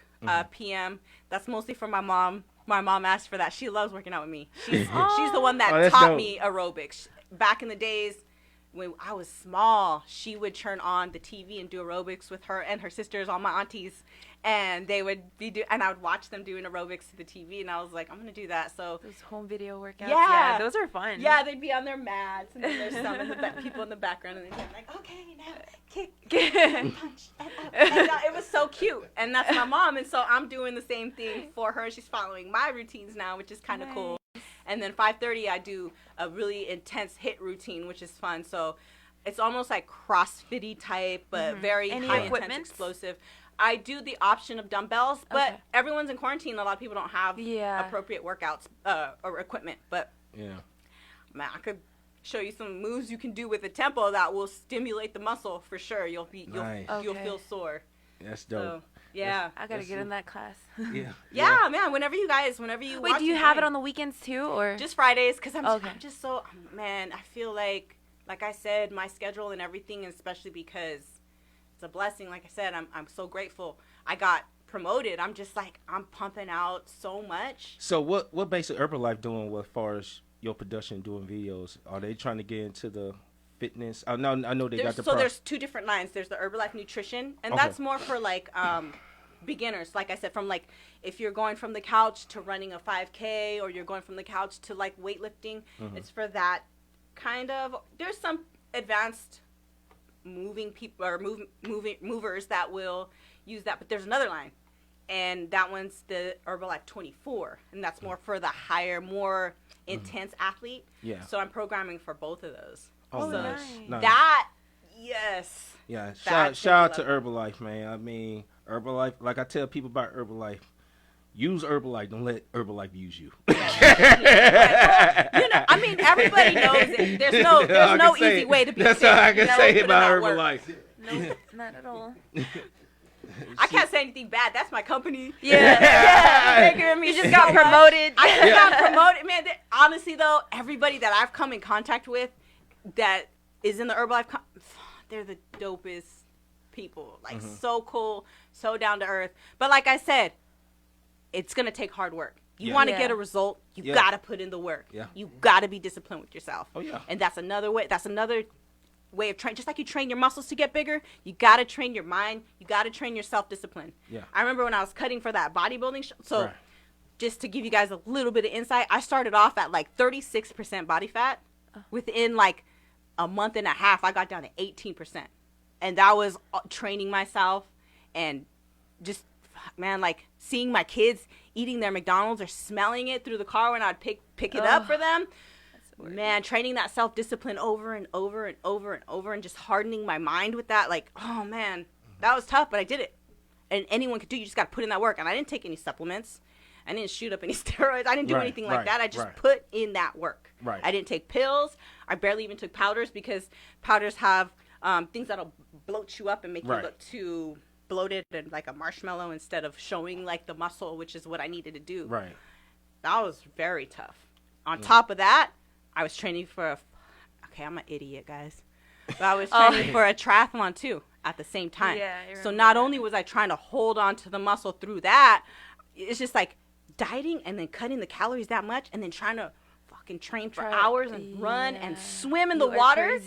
B: p.m. That's mostly for my mom. My mom asked for that. She loves working out with me. She's the one that taught me aerobics. Back in the days when I was small, she would turn on the TV and do aerobics with her and her sisters, all my aunties. And they would and I would watch them doing aerobics to the TV, and I was like, I'm gonna do that. So
C: Those home video workouts.
B: Yeah.
C: Those are fun.
B: yeah, they'd be on their mats, and then there's some of the people in the background, and they'd be like, okay, now kick, and punch, and it was so cute. And that's my mom, and so I'm doing the same thing for her. She's following my routines now, which is kind of cool. And then 5:30, I do a really intense HIIT routine, which is fun. So it's almost like CrossFit-y type, but very high intense, explosive. I do the option of dumbbells, but everyone's in quarantine. A lot of people don't have appropriate workouts or equipment. But man, I could show you some moves you can do with a tempo that will stimulate the muscle for sure. You'll feel sore.
A: That's dope.
B: So, yeah,
C: I gotta get in that class.
B: Yeah, man. Whenever you
C: Wait, do you have it on the weekends too, or
B: just Fridays? Because I'm just so man. I feel like I said, my schedule and everything, especially because it's a blessing. Like I said, I'm so grateful. I got promoted. I'm just like, I'm pumping out so much.
A: So what basic Herbalife doing as far as your production, doing videos? Are they trying to get into the fitness? I know they got the.
B: So there's two different lines. There's the Herbalife Nutrition, and that's more for like beginners. Like I said, from like if you're going from the couch to running a 5K, or you're going from the couch to like weightlifting, it's for that kind of. There's some advanced moving people or movers that will use that, but there's another line, and that one's the Herbalife 24, and that's more for the higher, more intense athlete. Yeah. So I'm programming for both of those.
A: Oh,
B: so
A: nice.
B: That yes.
A: Yeah. Shout out to Herbalife, man. I mean, Herbalife. Like I tell people about Herbalife. Use Herbalife. Don't let Herbalife use you.
B: I mean, everybody knows it. There's no easy way to be
A: That's
B: fit.
A: all I can say about Herbalife.
C: No, not at all.
B: I can't say anything bad. That's my company.
C: Yeah. You just got promoted.
B: I just got promoted. Man, honestly, though, everybody that I've come in contact with that is in the Herbalife, they're the dopest people. Like, so cool, so down to earth. But like I said, it's going to take hard work. You want to get a result, you got to put in the work. Yeah. You got to be disciplined with yourself. Oh, yeah. And that's another way. That's another way of training. Just like you train your muscles to get bigger, you got to train your mind. You got to train your self-discipline. Yeah. I remember when I was cutting for that bodybuilding show. So just to give you guys a little bit of insight, I started off at like 36% body fat. Within like a month and a half, I got down to 18%. And that was training myself and just, man, like seeing my kids eating their McDonald's or smelling it through the car when I'd pick it up for them. Man, training that self-discipline over and over and over and over and just hardening my mind with that. Like, oh, man, that was tough, but I did it. And anyone could do it. You just got to put in that work. And I didn't take any supplements. I didn't shoot up any steroids. I didn't do anything like that. I just put in that work.
A: Right.
B: I didn't take pills. I barely even took powders because powders have things that'll bloat you up and make you look too bloated and like a marshmallow instead of showing like the muscle, which is what I needed to do.
A: Right.
B: That was very tough. On top of that, I was training for I'm an idiot, guys. But I was training for a triathlon too at the same time.
C: Yeah,
B: so not only was I trying to hold on to the muscle through that, it's just like dieting and then cutting the calories that much and then trying to fucking train for hours and run and swim in the water.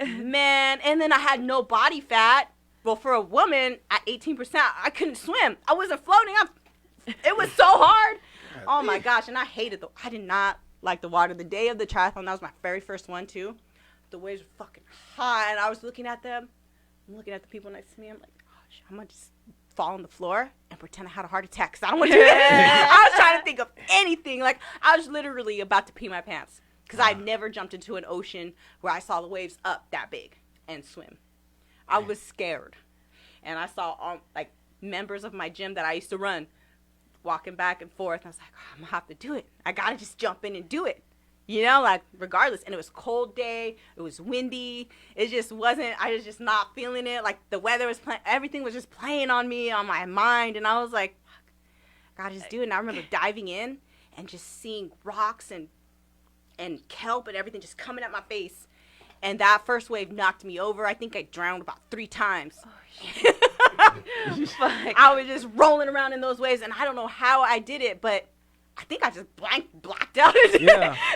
B: Man, and then I had no body fat. Well, for a woman at 18%, I couldn't swim. I wasn't floating. It was so hard. Oh my gosh, and I hated I did not like the water. The day of the triathlon, that was my very first one too. The waves were fucking hot, and I was looking at them. I'm looking at the people next to me. I'm like, gosh, I'm going to just fall on the floor and pretend I had a heart attack because I don't want to do that. I was trying to think of anything. Like, I was literally about to pee my pants because I never jumped into an ocean where I saw the waves up that big and swim. I was scared. And I saw, like, members of my gym that I used to run walking back and forth. I was like, I'm going to have to do it. I got to just jump in and do it. You know, like, regardless. And it was a cold day. It was windy. It just wasn't, I was just not feeling it. Like, the weather was playing, everything was just playing on me, on my mind. And I was like, fuck, I gotta just do it. And I remember diving in and just seeing rocks and kelp and everything just coming at my face. And that first wave knocked me over. I think I drowned about 3 times. Oh, shit. I was just rolling around in those waves. And I don't know how I did it, but I think I just blacked out.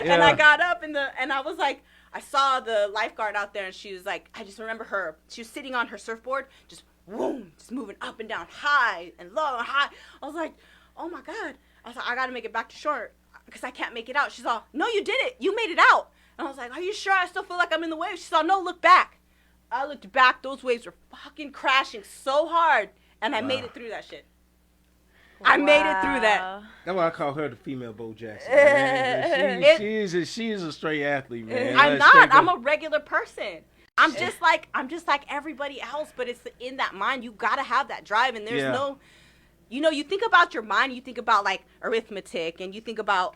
B: And I got up and I was like, I saw the lifeguard out there and she was like, I just remember her. She was sitting on her surfboard, just whoom, just moving up and down, high and low and high. I was like, oh my God. I was like, I got to make it back to shore because I can't make it out. She's all, no, you did it. You made it out. And I was like, are you sure? I still feel like I'm in the waves. She's all, no, look back. I looked back. Those waves were fucking crashing so hard. And I made it through that shit. I made it through that.
A: That's why I call her the female Bo Jackson. Man. She's a straight athlete, man.
B: I'm not. I'm a regular person. I'm just like everybody else, but it's in that mind. You gotta have that drive, and there's no, you think about your mind, you think about like arithmetic, and you think about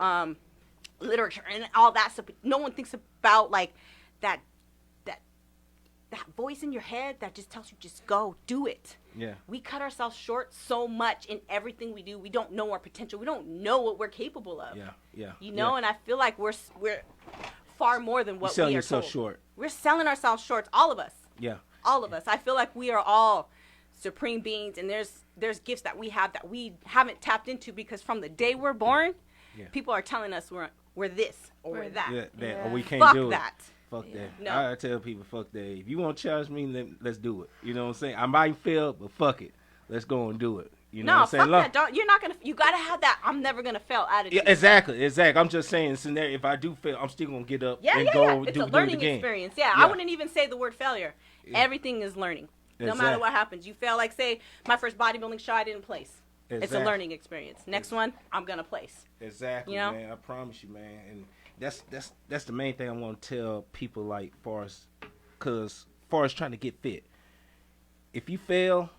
B: literature and all that stuff. But no one thinks about like that voice in your head that just tells you just go do it.
A: Yeah. We
B: cut ourselves short so much in everything we do. We don't know our potential. We don't know what we're capable of.
A: Yeah.
B: And I feel like we're far more than what we are told.
A: You're selling yourself short.
B: We're selling ourselves short, all of us.
A: Yeah.
B: All of us. I feel like we are all supreme beings, and there's gifts that we have that we haven't tapped into because from the day we're born, people are telling us we're this or we're that.
A: Yeah. Or we can't
B: Fuck
A: do
B: that.
A: It. Fuck that.
B: No.
A: I tell people, fuck that. If you want to challenge me, let's do it. You know what I'm saying? I might fail, but fuck it. Let's go and do it. You know what I'm saying?
B: That. You're not going to, you got to have that I'm never going to fail attitude.
A: Yeah, exactly. I'm just saying, scenario, if I do fail, I'm still going to get up and go
B: It's
A: do
B: a learning
A: it again.
B: experience. Yeah, I wouldn't even say the word failure. Everything is learning. No matter what happens. You fail, like say, my first bodybuilding show, I didn't place. It's a learning experience. Next one, I'm going to place.
A: Exactly, man. I promise you, man. And that's the main thing I want to tell people, like, far as trying to get fit. If you fail,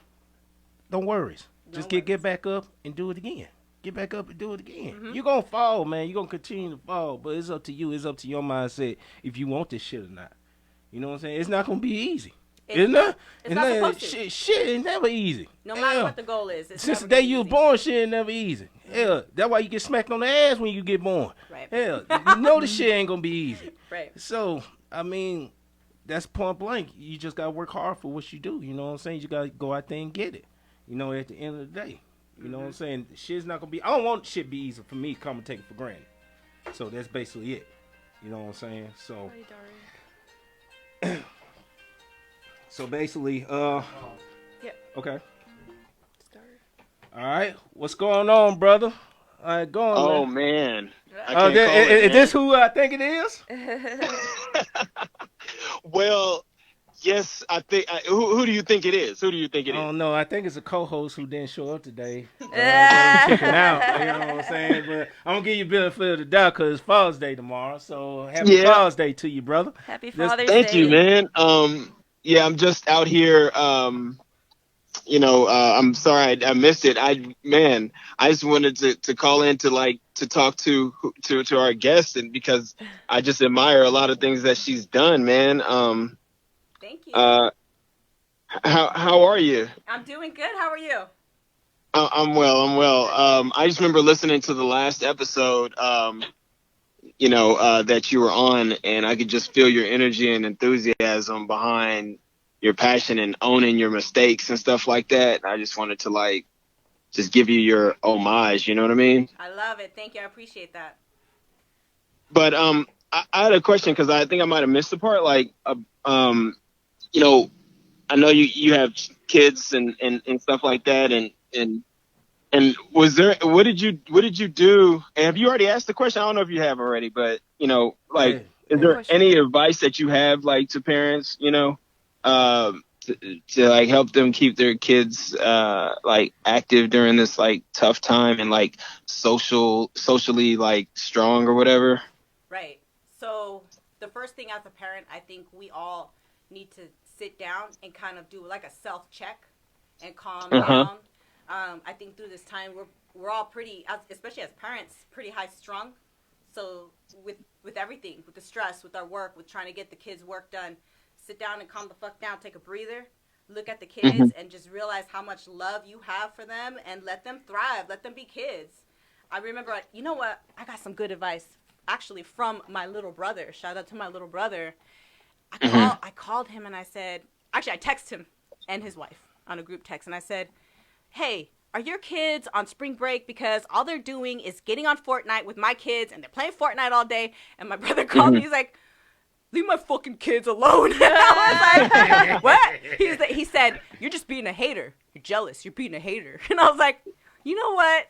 A: don't worry. Just get back up and do it again. Get back up and do it again. Mm-hmm. You're going to fall, man. You're going to continue to fall, but it's up to you. It's up to your mindset if you want this shit or not. You know what I'm saying? It's not going to be easy. It's not supposed to. Shit is never easy.
B: No matter what the goal is.
A: Since the day you were born, shit is never easy. Hell, that's why you get smacked on the ass when you get born.
B: Right.
A: Hell, you know the shit ain't gonna be easy.
B: Right.
A: So, I mean, that's point blank. You just gotta work hard for what you do. You know what I'm saying? You gotta go out there and get it. You know, at the end of the day. You know what I'm saying? Shit's not gonna be, I don't want shit to be easy for me, come and take it for granted. So that's basically it. You know what I'm saying? So. So basically,
B: yeah.
A: Okay. All right, what's going on, brother? All right, go on.
E: Oh man,
A: is this who I think it is?
E: Well, yes, I think. Who do you think it is? Who do you think it is?
A: I don't know. I think it's a co-host who didn't show up today. Checking out. You know what I'm saying? But I'm gonna give you a benefit of the doubt because it's Father's Day tomorrow. So happy Father's Day to you, brother.
C: Happy Father's Day.
E: Thank you, man. Yeah, I'm just out here I'm sorry I missed it. I just wanted to call in to talk to our guest, and because I just admire a lot of things that she's done, man.
B: Thank you.
E: How are you?
B: I'm doing good. How are you?
E: I'm well. I'm well. I just remember listening to the last episode, that you were on, and I could just feel your energy and enthusiasm behind your passion and owning your mistakes and stuff like that. I just wanted to just give you your homage. You know what I mean?
B: I love it. Thank you. I appreciate that.
E: But I had a question because I think I might have missed the part. You know, I know you have kids and stuff like that, and what did you do? And have you already asked the question? I don't know if you have already, but is there any advice that you have to parents, to help them keep their kids active during this tough time and socially strong or whatever?
B: Right. So the first thing as a parent, I think we all need to sit down and kind of do a self-check and calm down. I think through this time we're all pretty, especially as parents, pretty high strung. So with everything, with the stress, with our work, with trying to get the kids' work done, sit down and calm the fuck down, take a breather, look at the kids, and just realize how much love you have for them, and let them thrive, let them be kids. I remember, you know what? I got some good advice actually from my little brother. Shout out to my little brother. I called him and I said, actually I texted him and his wife on a group text, and I said, hey, are your kids on spring break? Because all they're doing is getting on Fortnite with my kids, and they're playing Fortnite all day. And my brother called me. He's like, leave my fucking kids alone. And I was like, what? He said, you're just being a hater. You're jealous. You're being a hater. And I was like, you know what?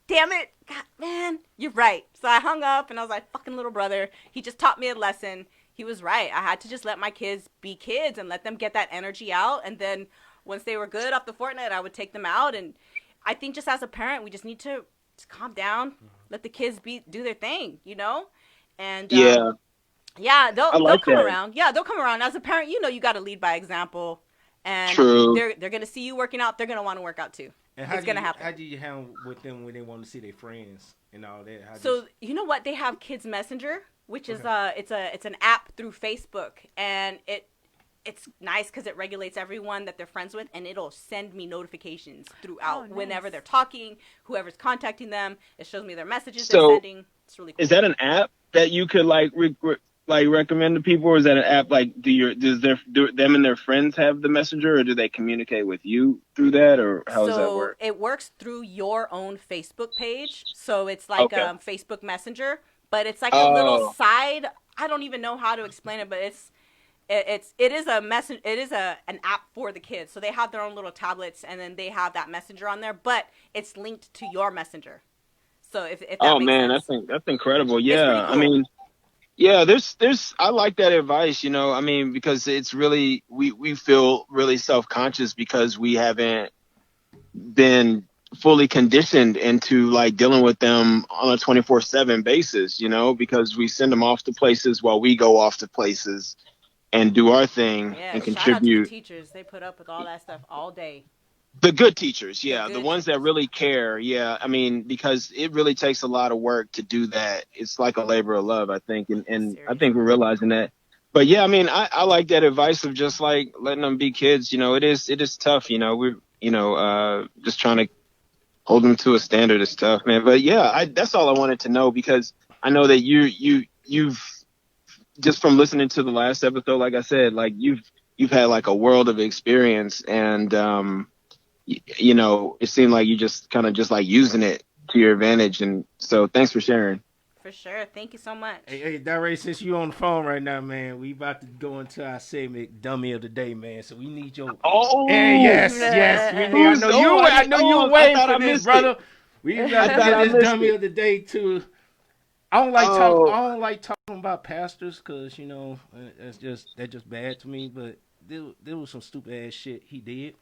B: Damn it. God, man, you're right. So I hung up, and I was like, fucking little brother. He just taught me a lesson. He was right. I had to just let my kids be kids and let them get that energy out. And then once they were good off the Fortnite, I would take them out. And I think just as a parent, we just need to just calm down, let the kids do their thing, And they'll come around. Yeah, they'll come around. As a parent, you got to lead by example. And
E: True.
B: They're going to see you working out. They're going to want to work out too.
A: And
B: it's going to happen.
A: How do you handle with them when they want to see their friends and all that?
B: So you know what? They have Kids Messenger, which is it's an app through Facebook, and it's nice because it regulates everyone that they're friends with, and it'll send me notifications throughout whenever they're talking, whoever's contacting them. It shows me their messages they're sending. It's really cool.
E: Is that an app that you could recommend to people, or is that an app do them and their friends have the messenger, or do they communicate with you through that, or how does that work?
B: It works through your own Facebook page. So it's like Facebook Messenger, but it's like a little side. I don't even know how to explain it, but it is an app for the kids. So they have their own little tablets, and then they have that messenger on there, but it's linked to your messenger. So if that makes sense.
E: that's incredible. Yeah,
B: cool.
E: I mean, yeah, there's I like that advice. I mean, because it's really we feel really self-conscious because we haven't been fully conditioned into dealing with them on a 24/7 basis. Because we send them off to places while we go off to places and do our thing and contribute.
B: Shout out to the teachers. They put up with all that stuff all day.
E: The good teachers, the ones that really care. Yeah, I mean, because it really takes a lot of work to do that. It's like a labor of love, I think, and I think we're realizing that. But yeah, I mean, I like that advice of just letting them be kids. It is tough. We're just trying to hold them to a standard is tough, man. But yeah, that's all I wanted to know, because I know that you've just from listening to the last episode, like I said, you've had a world of experience, and it seemed like you just kind of just using it to your advantage. And so thanks for sharing.
B: For sure. Thank you so much.
A: Hey, Darray, since you on the phone right now, man, we about to go into our segment, Dummy of the Day, man. So we need your...
E: Oh!
A: Hey, yes. I know you waiting for this, brother. We got to get this Dummy of the Day, too. I don't like talking about pastors, because, that's just bad to me. But there was some stupid ass shit he did.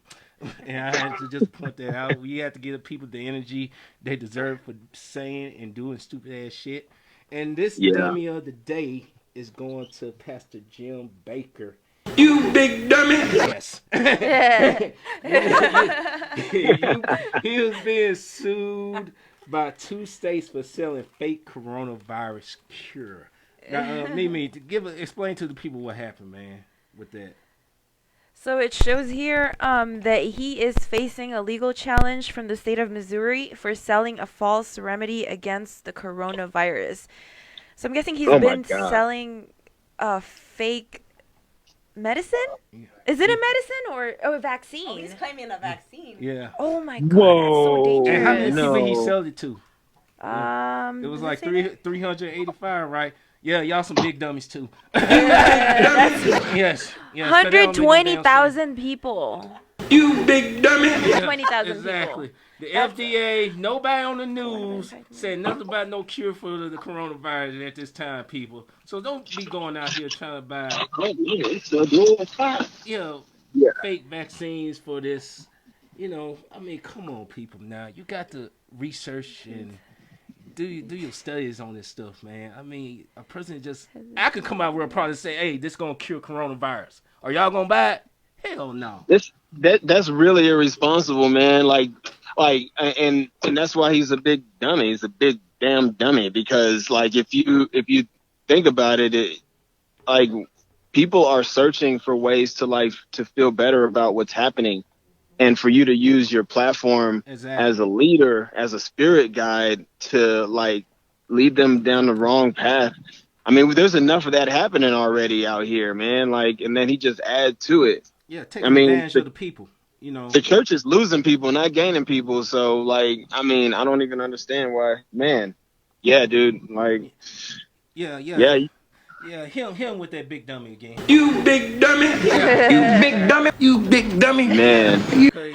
A: And I had to just point that out. We have to give people the energy they deserve for saying and doing stupid ass shit. And this Dummy of the Day is going to Pastor Jim Baker. You big dummy. Yes. he was being sued by 2 states for selling fake coronavirus cure. Now, Mimi, explain to the people what happened, man, with that.
C: So it shows here that he is facing a legal challenge from the state of Missouri for selling a false remedy against the coronavirus. So I'm guessing he's been selling a fake medicine? Yeah. Is it a medicine or a vaccine?
B: Oh, he's claiming a vaccine.
A: Yeah.
C: Oh my God, that's so dangerous.
A: And how many people he sold it to?
C: It
A: was like 385, right? Yeah, y'all some big dummies too. Yes.
C: 120,000 people.
A: You big dummy.
C: 120,000
A: exactly. The FDA, nobody on the news said nothing about no cure for the coronavirus at this time, people. So don't be going out here trying to buy, fake vaccines for this. I mean, come on, people. Now you got to research and do your studies on this stuff, man. I mean, a person I could come out with a product and say, "Hey, this gonna cure coronavirus." Are y'all gonna buy it? Hell no.
E: That's really irresponsible, man. And that's why he's a big dummy. He's a big damn dummy because if you think about it, people are searching for ways to feel better about what's happening, and for you to use your platform as a leader, as a spirit guide to lead them down the wrong path. I mean, there's enough of that happening already out here, man. And then he just add to it.
A: Yeah, take advantage of the people.
E: The church is losing people, not gaining people. So, I don't even understand why. Man, yeah, dude.
A: Yeah, him with that big dummy again. You big dummy. Yeah. You big dummy. You big dummy.
E: Man.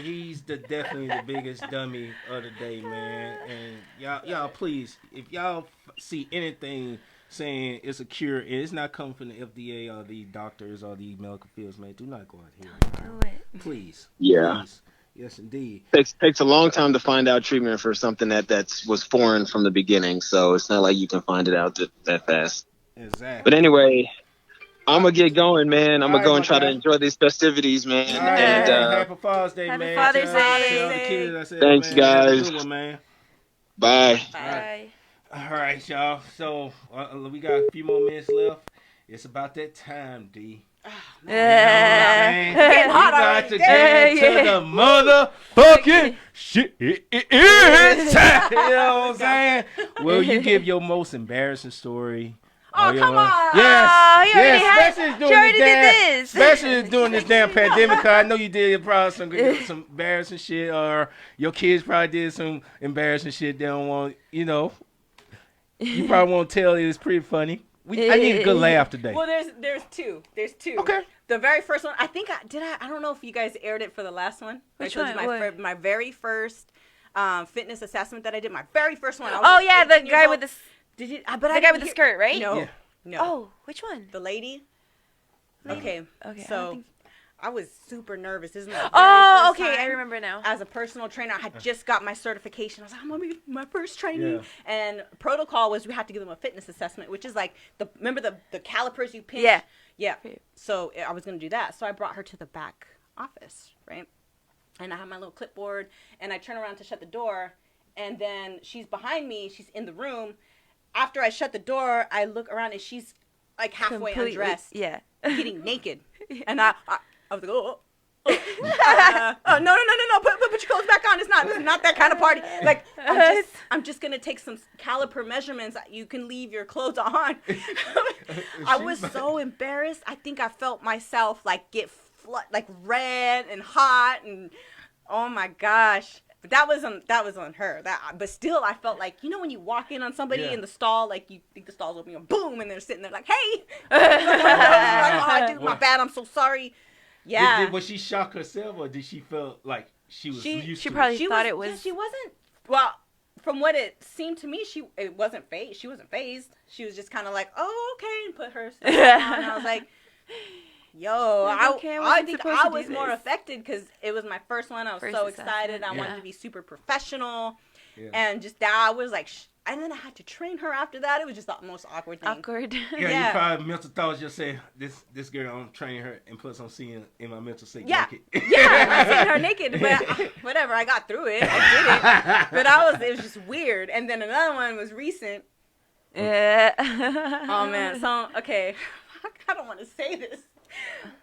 A: He's definitely the biggest dummy of the day, man. And y'all, please, if y'all see anything saying it's a cure and it's not coming from the FDA or the doctors or the medical fields, man, do not go out here.
C: Don't do it.
A: Please.
E: Yeah.
A: Please. Yes, indeed.
E: Takes a long time to find out treatment for something that was foreign from the beginning, so it's not like you can find it out that fast.
A: Exactly.
E: But anyway, I'm going to get going, man. I'm going to go and try to enjoy these festivities, man.
A: All right,
E: and
A: Happy Father's Day,
C: Happy
A: man.
C: Father's Day.
A: Kids, I said,
E: thanks,
A: man,
E: guys.
A: have a good one, man.
E: Bye.
C: Bye.
A: All right, y'all. So we got a few more minutes left. It's about that time, D.
B: Man. Getting hot already.
A: To get to the motherfucking shit. It's time. You know what I'm saying? Well, you give your most embarrassing story.
B: Oh, come on.
A: Yes.
C: Especially
A: during this damn pandemic. Cause I know you did probably some embarrassing shit, or your kids probably did some embarrassing shit. They don't want, you probably won't tell it. It's pretty funny. I need a good laugh today.
B: Well, there's two.
A: Okay.
B: The very first one, I think I don't know if you guys aired it for the last one.
C: Which one?
B: My very first fitness assessment that I did. My very first one.
C: The guy with the.
B: Did you?
C: The guy with the skirt, right?
B: No.
A: Yeah.
B: No.
C: Oh, which one?
B: The lady. Okay. So I was super nervous. Isn't that?
C: Oh, okay. I remember now.
B: As a personal trainer, I had just got my certification. I was like, I'm gonna be my first trainee. Yeah. And protocol was we had to give them a fitness assessment, which is like remember the calipers you pinch?
C: Yeah.
B: Yeah. So I was gonna do that. So I brought her to the back office, right? And I have my little clipboard, and I turn around to shut the door, and then she's behind me. She's in the room. After I shut the door, I look around, and she's like halfway undressed.
C: Yeah.
B: Getting naked. And I was like, no, put your clothes back on. It's not that kind of party. Like, I'm just gonna take some caliper measurements. You can leave your clothes on. I was so embarrassed. I think I felt myself get red and hot, and oh my gosh. But that was on her. But still, I felt like, when you walk in on somebody in the stall, you think the stall's open, boom, and they're sitting there like, hey. Dude, my bad. I'm so sorry. Yeah.
A: Was she shocked herself, or did she feel like she was used to it?
C: She probably thought it was.
B: Yeah, she wasn't. Well, from what it seemed to me, it wasn't phased. She wasn't phased. She was just kind of like, oh, okay, and put her stuff on. And I was like, yo, I think I was more affected because it was my first one. I was so excited. I wanted to be super professional. Yeah. And just that, I was like, and then I had to train her after that. It was just the most awkward thing.
C: Awkward.
A: Yeah, you probably mental thoughts just say, this girl, I'm training her, and plus I'm seeing in my mental state naked.
B: Yeah, I'm seeing her naked, but whatever, I got through it. I did it. But it was just weird. And then another one was recent.
C: Yeah.
B: Oh, man. So, okay. I don't want to say this.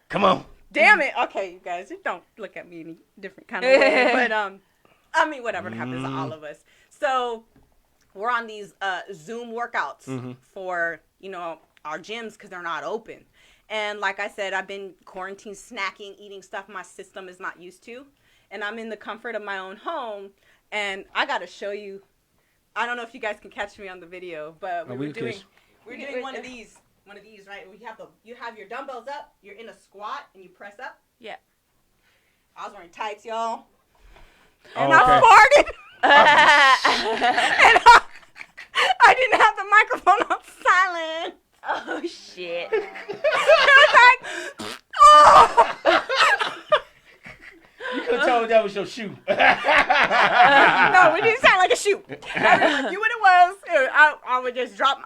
A: Come on.
B: Damn it. Okay, you guys, don't look at me any different kind of way. But, I mean, whatever happens to all of us. So, we're on these Zoom workouts for, our gyms because they're not open. And like I said, I've been quarantine snacking, eating stuff my system is not used to. And I'm in the comfort of my own home. And I got to show you. I don't know if you guys can catch me on the video, but we're doing one of these. One of these, right? You have your dumbbells up, you're in a squat, and you press up.
C: Yeah.
B: I was wearing tights, y'all.
A: And
B: I farted. And I didn't have the microphone on silent.
C: Oh, shit.
B: I was like, oh.
A: You could have told that was your shoe.
B: No, it didn't sound like a shoe. I knew what it was.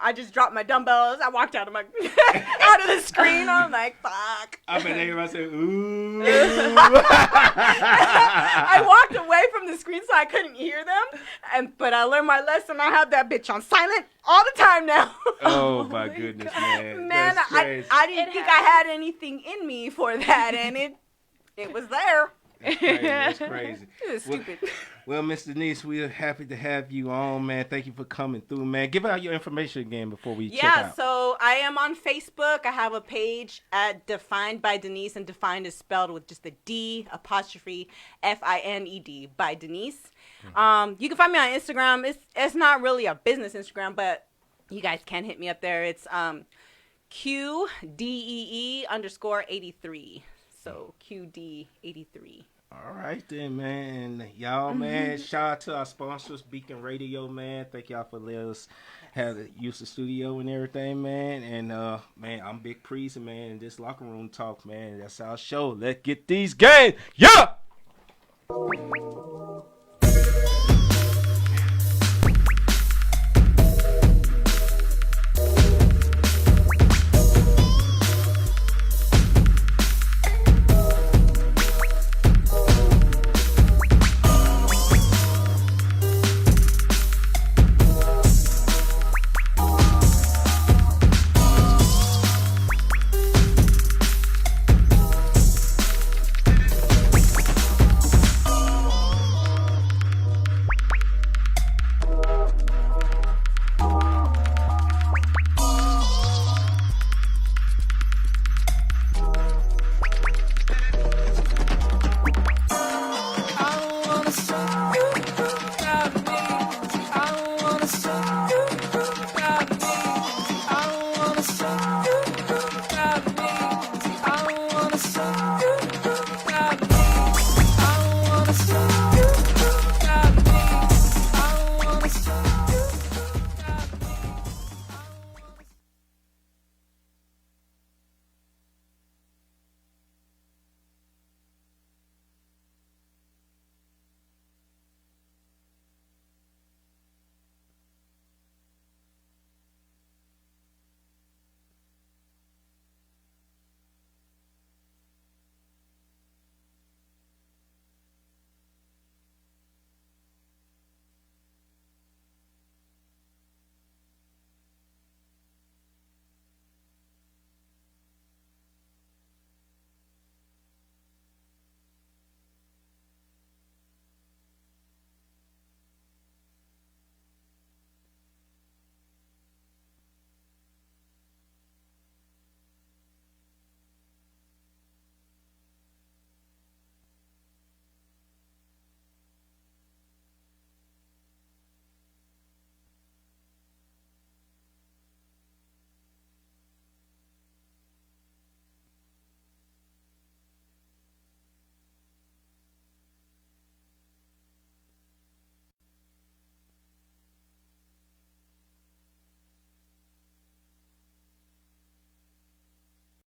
B: I just dropped my dumbbells. I walked out of the screen. I'm like, fuck.
A: I bet everybody said, ooh.
B: I walked away from the screen so I couldn't hear them. But I learned my lesson. I have that bitch on silent all the time now.
A: Oh my goodness, man.
B: Man, I didn't think I had anything in me for that, and it was there.
A: That's crazy.
B: It was stupid.
A: Well, Miss Denise, we are happy to have you on, man. Thank you for coming through, man. Give out your information again before we check out.
B: Yeah, so I am on Facebook. I have a page at Defined by Denise, and Defined is spelled with just a D apostrophe FINED by Denise. You can find me on Instagram. It's not really a business Instagram, but you guys can hit me up there. It's QDEE_83. So QD83.
A: All right then, man. Y'all, man, shout out to our sponsors, Beacon Radio, man. Thank y'all for letting us use the studio and everything, man. And man, I'm Big Priest, man. This locker room talk, man. That's our show. Let's get these games. Yeah.